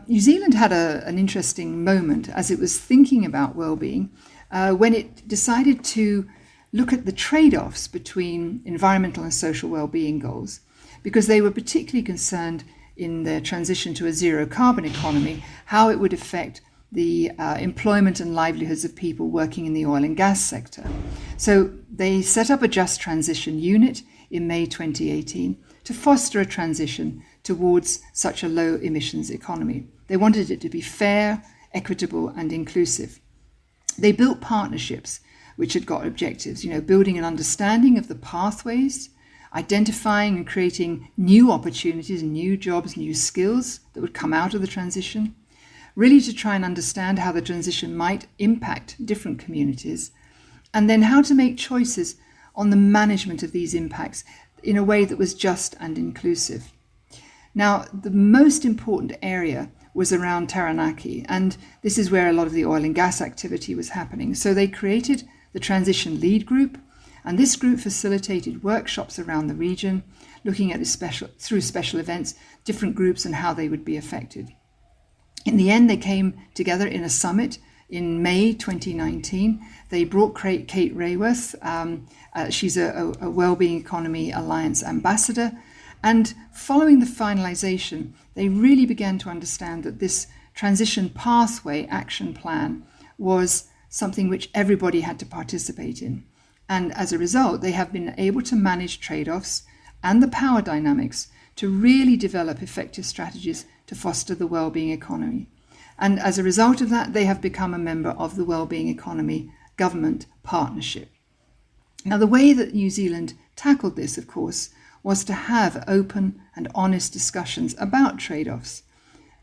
New Zealand had an interesting moment as it was thinking about well-being when it decided to look at the trade-offs between environmental and social well-being goals, because they were particularly concerned in their transition to a zero carbon economy, how it would affect the employment and livelihoods of people working in the oil and gas sector. So they set up a Just Transition Unit in May 2018 to foster a transition towards such a low emissions economy. They wanted it to be fair, equitable and inclusive. They built partnerships which had got objectives, building an understanding of the pathways, identifying and creating new opportunities, new jobs, new skills that would come out of the transition, really to try and understand how the transition might impact different communities, and then how to make choices on the management of these impacts in a way that was just and inclusive. Now, the most important area was around Taranaki, and this is where a lot of the oil and gas activity was happening. So they created the Transition Lead Group, and this group facilitated workshops around the region, looking at through special events, different groups and how they would be affected. In the end, they came together in a summit in May 2019. They brought Kate Rayworth. She's a Wellbeing Economy Alliance ambassador. And following the finalization, they really began to understand that this transition pathway action plan was something which everybody had to participate in. And as a result, they have been able to manage trade-offs and the power dynamics to really develop effective strategies to foster the wellbeing economy. And as a result of that, they have become a member of the Wellbeing Economy Government Partnership. Now, the way that New Zealand tackled this, of course, was to have open and honest discussions about trade-offs,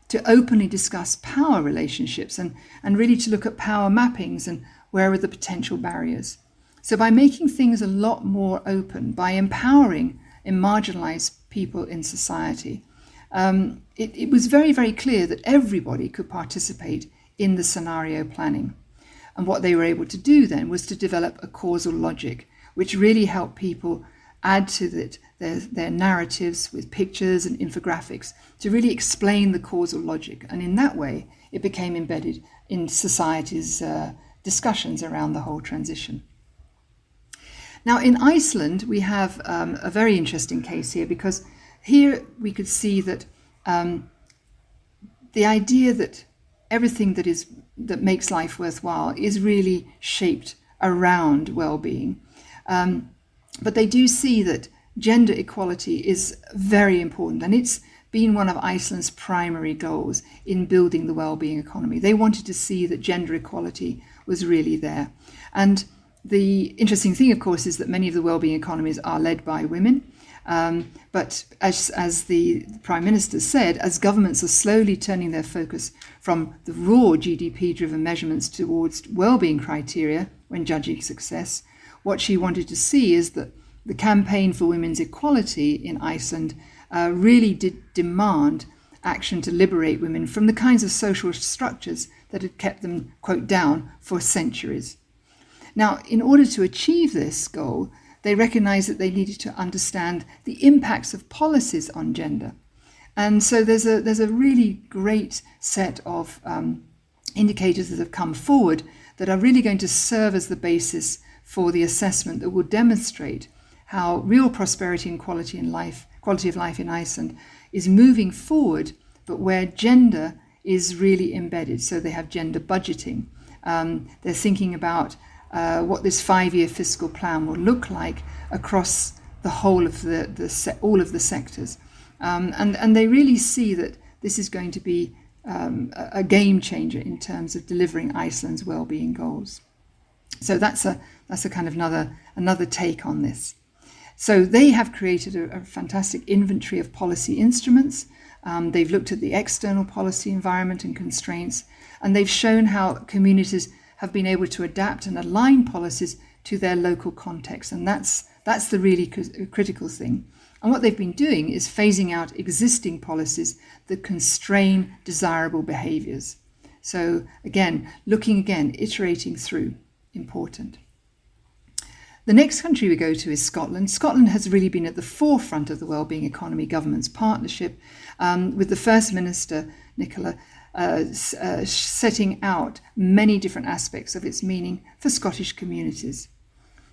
to openly discuss power relationships and really to look at power mappings and where are the potential barriers. So by making things a lot more open, by empowering marginalized people in society, it was very, very clear that everybody could participate in the scenario planning. And what they were able to do then was to develop a causal logic, which really helped people add to their narratives with pictures and infographics to really explain the causal logic. And in that way, it became embedded in society's discussions around the whole transition. Now, in Iceland, we have a very interesting case here, because here we could see that the idea that everything that makes life worthwhile is really shaped around well-being. But they do see that gender equality is very important, and it's been one of Iceland's primary goals in building the well-being economy. They wanted to see that gender equality was really there. And the interesting thing, of course, is that many of the well-being economies are led by women. But as the Prime Minister said, as governments are slowly turning their focus from the raw GDP-driven measurements towards well-being criteria when judging success, what she wanted to see is that the campaign for women's equality in Iceland really did demand action to liberate women from the kinds of social structures that had kept them, quote, down for centuries. Now, in order to achieve this goal, they recognized that they needed to understand the impacts of policies on gender. And so there's a really great set of indicators that have come forward that are really going to serve as the basis for the assessment that will demonstrate how real prosperity and quality of life in Iceland is moving forward, but where gender is really embedded. So they have gender budgeting. They're thinking about what this 5-year fiscal plan will look like across the whole of all of the sectors. And they really see that this is going to be a game changer in terms of delivering Iceland's well-being goals. So that's a kind of another take on this. So they have created a fantastic inventory of policy instruments. They've looked at the external policy environment and constraints, and they've shown how communities have been able to adapt and align policies to their local context. And that's the really critical thing. And what they've been doing is phasing out existing policies that constrain desirable behaviours. So again, iterating through, important. The next country we go to is Scotland. Scotland has really been at the forefront of the Wellbeing Economy Government's partnership, with the First Minister, Nicola, setting out many different aspects of its meaning for Scottish communities.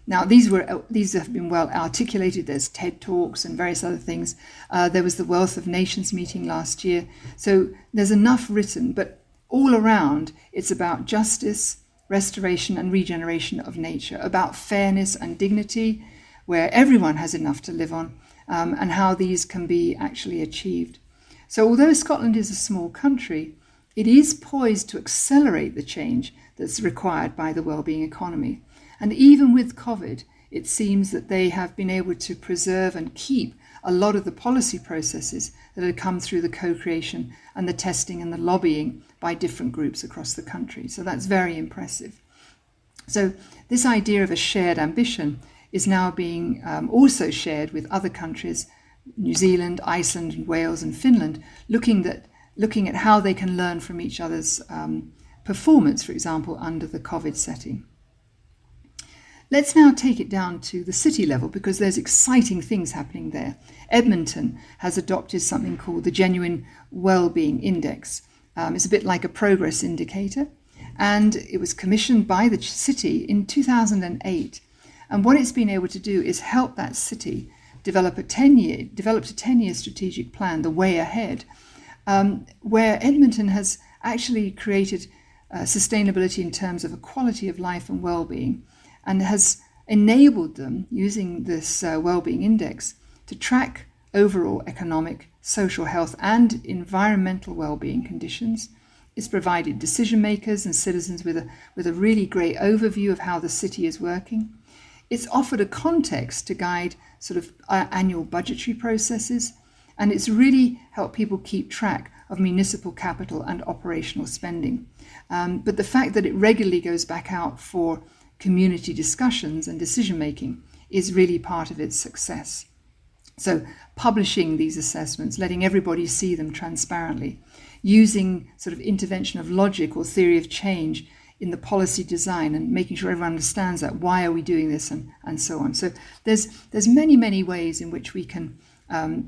Now, these have been well articulated. There's TED Talks and various other things. There was the Wealth of Nations meeting last year. So there's enough written, but all around it's about justice, restoration and regeneration of nature, about fairness and dignity, where everyone has enough to live on, and how these can be actually achieved. So although Scotland is a small country, it is poised to accelerate the change that's required by the wellbeing economy. And even with COVID, it seems that they have been able to preserve and keep a lot of the policy processes that had come through the co-creation and the testing and the lobbying by different groups across the country. So that's very impressive. So this idea of a shared ambition is now being also shared with other countries, New Zealand, Iceland, and Wales and Finland, looking at how they can learn from each other's performance, for example, under the COVID setting. Let's now take it down to the city level, because there's exciting things happening there. Edmonton has adopted something called the Genuine Wellbeing Index. It's a bit like a progress indicator, and it was commissioned by the city in 2008. And what it's been able to do is help that city develop a 10-year strategic plan, the way ahead, where Edmonton has actually created sustainability in terms of a quality of life and well-being, and has enabled them, using this wellbeing index, to track overall economic, social health and environmental well-being conditions. It's provided decision makers and citizens with a really great overview of how the city is working. It's offered a context to guide sort of annual budgetary processes, and it's really helped people keep track of municipal capital and operational spending. But the fact that it regularly goes back out for community discussions and decision making is really part of its success. So publishing these assessments, letting everybody see them transparently, using sort of intervention of logic or theory of change in the policy design, and making sure everyone understands that, why are we doing this, and so on. So there's many ways in which we can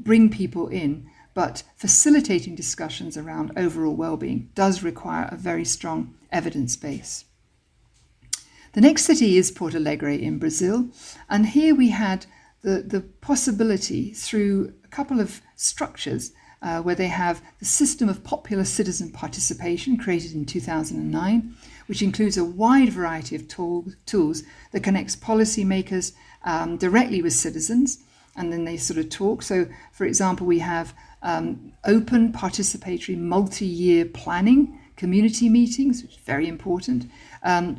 bring people in, but facilitating discussions around overall well-being does require a very strong evidence base. The next city is Porto Alegre in Brazil, and here we had the possibility through a couple of structures where they have the system of popular citizen participation created in 2009, which includes a wide variety of tools that connects policymakers directly with citizens, and then they sort of talk. So, for example, we have open participatory multi-year planning community meetings, which is very important.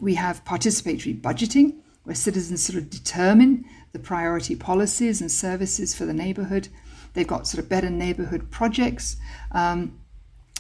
We have participatory budgeting, where citizens sort of determine the priority policies and services for the neighbourhood. They've got sort of better neighbourhood projects.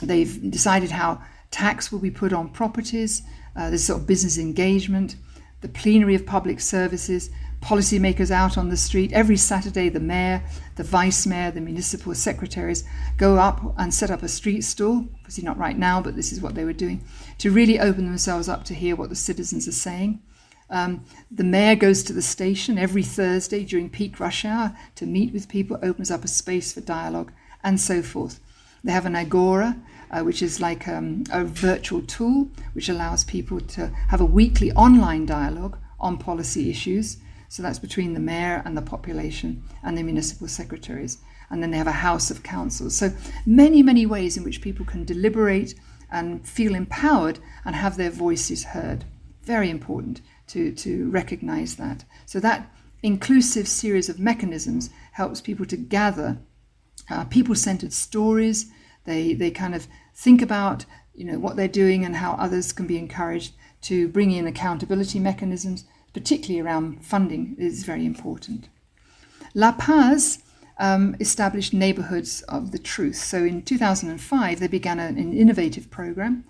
They've decided how tax will be put on properties. There's sort of business engagement, the plenary of public services, policymakers out on the street. Every Saturday, the mayor, the vice mayor, the municipal secretaries go up and set up a street stall, obviously not right now, but this is what they were doing, to really open themselves up to hear what the citizens are saying. The mayor goes to the station every Thursday during peak rush hour to meet with people, opens up a space for dialogue, and so forth. They have an agora, which is like a virtual tool which allows people to have a weekly online dialogue on policy issues. So that's between the mayor and the population and the municipal secretaries. And then they have a house of councils. So many ways in which people can deliberate and feel empowered and have their voices heard. Very important to recognize that. So that inclusive series of mechanisms helps people to gather people-centered stories. They kind of think about what they're doing and how others can be encouraged to bring in accountability mechanisms, particularly around funding, is very important. La Paz established neighborhoods of the truth. So in 2005, they began an innovative program.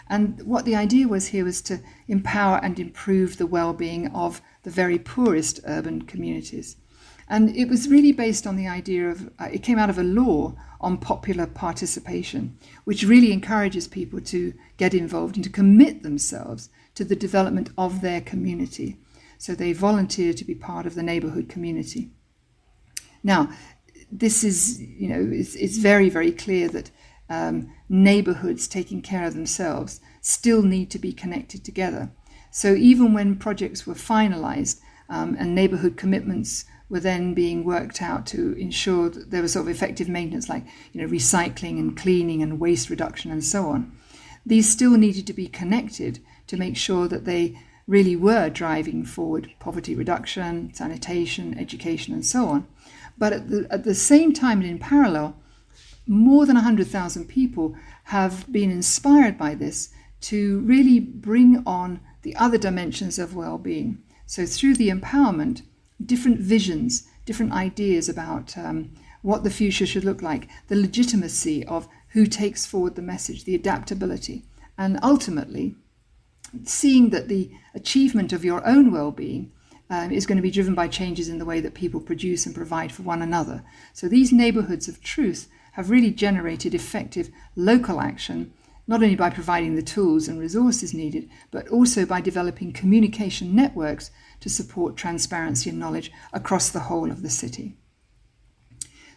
And what the idea was here was to empower and improve the well-being of the very poorest urban communities. And it was really based on the idea of, it came out of a law on popular participation, which really encourages people to get involved and to commit themselves to the development of their community. So they volunteer to be part of the neighborhood community. Now, this is, it's very clear that neighborhoods taking care of themselves still need to be connected together. So even when projects were finalized, and neighbourhood commitments were then being worked out to ensure that there was sort of effective maintenance, like recycling and cleaning and waste reduction and so on. These still needed to be connected to make sure that they really were driving forward poverty reduction, sanitation, education and so on. But at the same time and in parallel, more than 100,000 people have been inspired by this to really bring on the other dimensions of well-being. So through the empowerment, different visions, different ideas about what the future should look like, the legitimacy of who takes forward the message, the adaptability, and ultimately seeing that the achievement of your own well-being is going to be driven by changes in the way that people produce and provide for one another. So these neighbourhoods of truth have really generated effective local action, not only by providing the tools and resources needed, but also by developing communication networks to support transparency and knowledge across the whole of the city.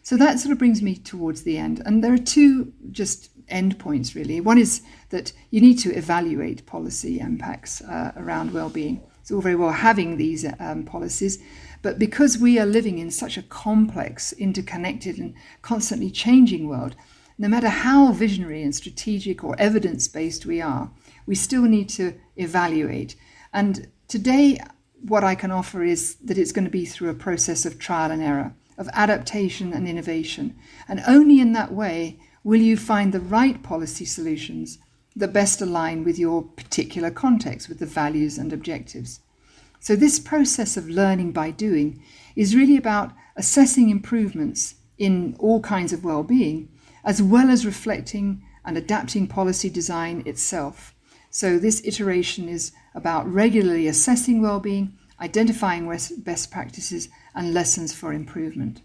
So that sort of brings me towards the end. And there are two just end points, really. One is that you need to evaluate policy impacts around well-being. It's all very well having these policies, but because we are living in such a complex, interconnected and constantly changing world, no matter how visionary and strategic or evidence-based we are, we still need to evaluate. And today, what I can offer is that it's going to be through a process of trial and error, of adaptation and innovation. And only in that way will you find the right policy solutions that best align with your particular context, with the values and objectives. So this process of learning by doing is really about assessing improvements in all kinds of well-being, as well as reflecting and adapting policy design itself. So this iteration is about regularly assessing well-being, identifying best practices and lessons for improvement.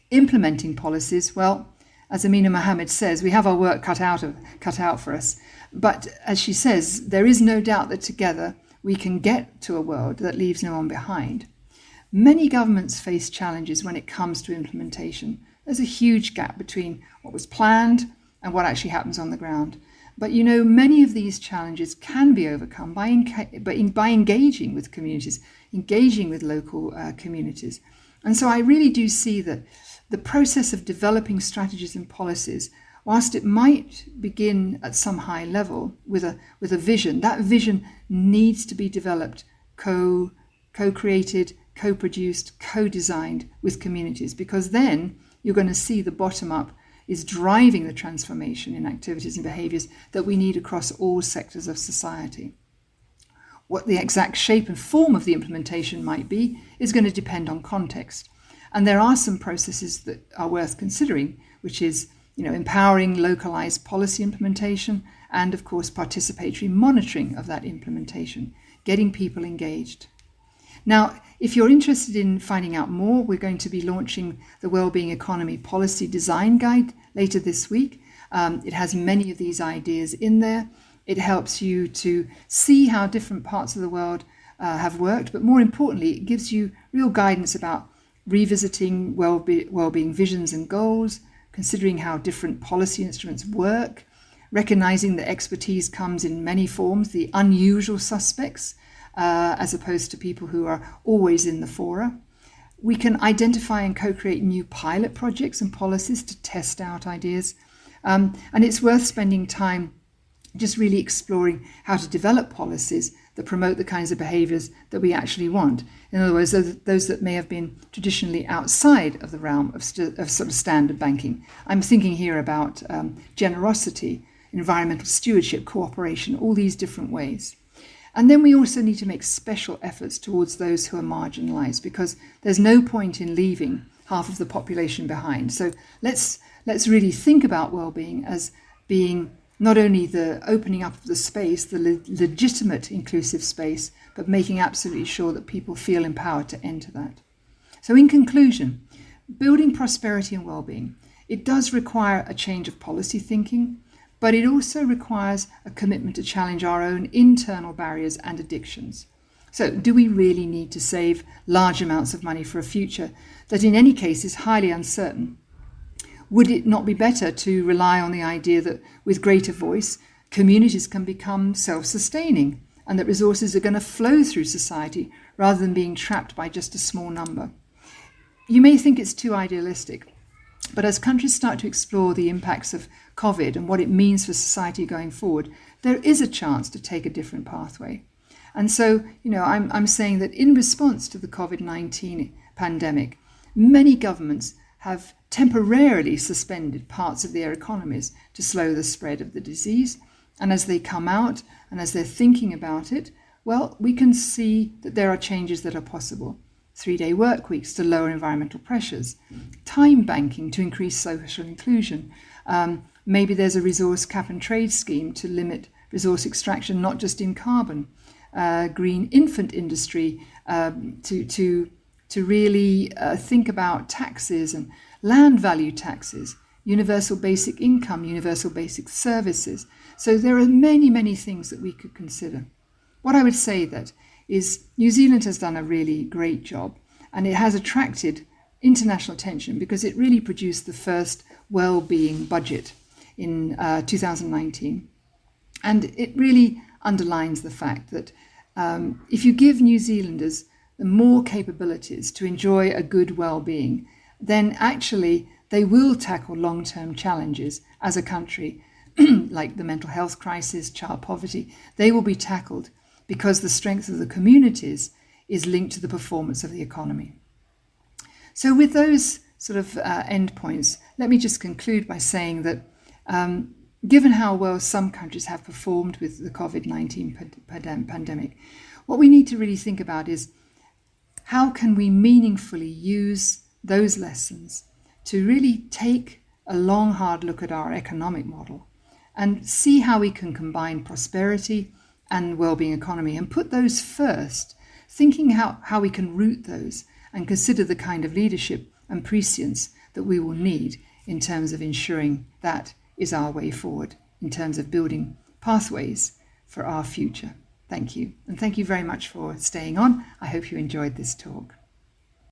Implementing policies, well, as Amina Mohammed says, we have our work cut out for us. But as she says, there is no doubt that together we can get to a world that leaves no one behind. Many governments face challenges when it comes to implementation. There's a huge gap between what was planned and what actually happens on the ground. But many of these challenges can be overcome by engaging with communities, engaging with local communities. And so I really do see that the process of developing strategies and policies, whilst it might begin at some high level with a vision, that vision needs to be developed, co-created, co-produced, co-designed with communities, because then you're going to see the bottom up is driving the transformation in activities and behaviours that we need across all sectors of society. What the exact shape and form of the implementation might be is going to depend on context. And there are some processes that are worth considering, which is empowering localised policy implementation and, of course, participatory monitoring of that implementation, getting people engaged. Now, if you're interested in finding out more, we're going to be launching the Wellbeing Economy Policy Design Guide later this week. It has many of these ideas in there. It helps you to see how different parts of the world have worked, but more importantly, it gives you real guidance about revisiting wellbeing visions and goals, considering how different policy instruments work, recognizing that expertise comes in many forms, the unusual suspects, as opposed to people who are always in the fora. We can identify and co-create new pilot projects and policies to test out ideas. And it's worth spending time just really exploring how to develop policies that promote the kinds of behaviours that we actually want. In other words, those that may have been traditionally outside of the realm of sort of standard banking. I'm thinking here about generosity, environmental stewardship, cooperation, all these different ways. And then we also need to make special efforts towards those who are marginalised, because there's no point in leaving half of the population behind. So let's really think about well-being as being not only the opening up of the space, the legitimate inclusive space, but making absolutely sure that people feel empowered to enter that. So in conclusion, building prosperity and well-being, it does require a change of policy thinking, but it also requires a commitment to challenge our own internal barriers and addictions. So do we really need to save large amounts of money for a future that in any case is highly uncertain? Would it not be better to rely on the idea that with greater voice, communities can become self-sustaining and that resources are going to flow through society rather than being trapped by just a small number. You may think it's too idealistic, but as countries start to explore the impacts of COVID and what it means for society going forward, there is a chance to take a different pathway. And so, I'm saying that in response to the COVID-19 pandemic, many governments have temporarily suspended parts of their economies to slow the spread of the disease. And as they come out and as they're thinking about it, well, we can see that there are changes that are possible. 3-day work weeks to lower environmental pressures, time banking to increase social inclusion. Maybe there's a resource cap and trade scheme to limit resource extraction, not just in carbon. Green infant industry to really think about taxes and land value taxes, universal basic income, universal basic services. So there are many, many things that we could consider. What I would say that is New Zealand has done a really great job, and it has attracted international attention because it really produced the first Wellbeing budget in 2019. And it really underlines the fact that if you give New Zealanders the more capabilities to enjoy a good well-being, then actually they will tackle long-term challenges as a country, like the mental health crisis, child poverty. They will be tackled because the strength of the communities is linked to the performance of the economy. So with those sort of endpoints, let me just conclude by saying that given how well some countries have performed with the COVID-19 pandemic, what we need to really think about is how can we meaningfully use those lessons to really take a long, hard look at our economic model and see how we can combine prosperity and well-being economy and put those first, thinking how we can root those and consider the kind of leadership and prescience that we will need in terms of ensuring that is our way forward, in terms of building pathways for our future. Thank you. And thank you very much for staying on. I hope you enjoyed this talk.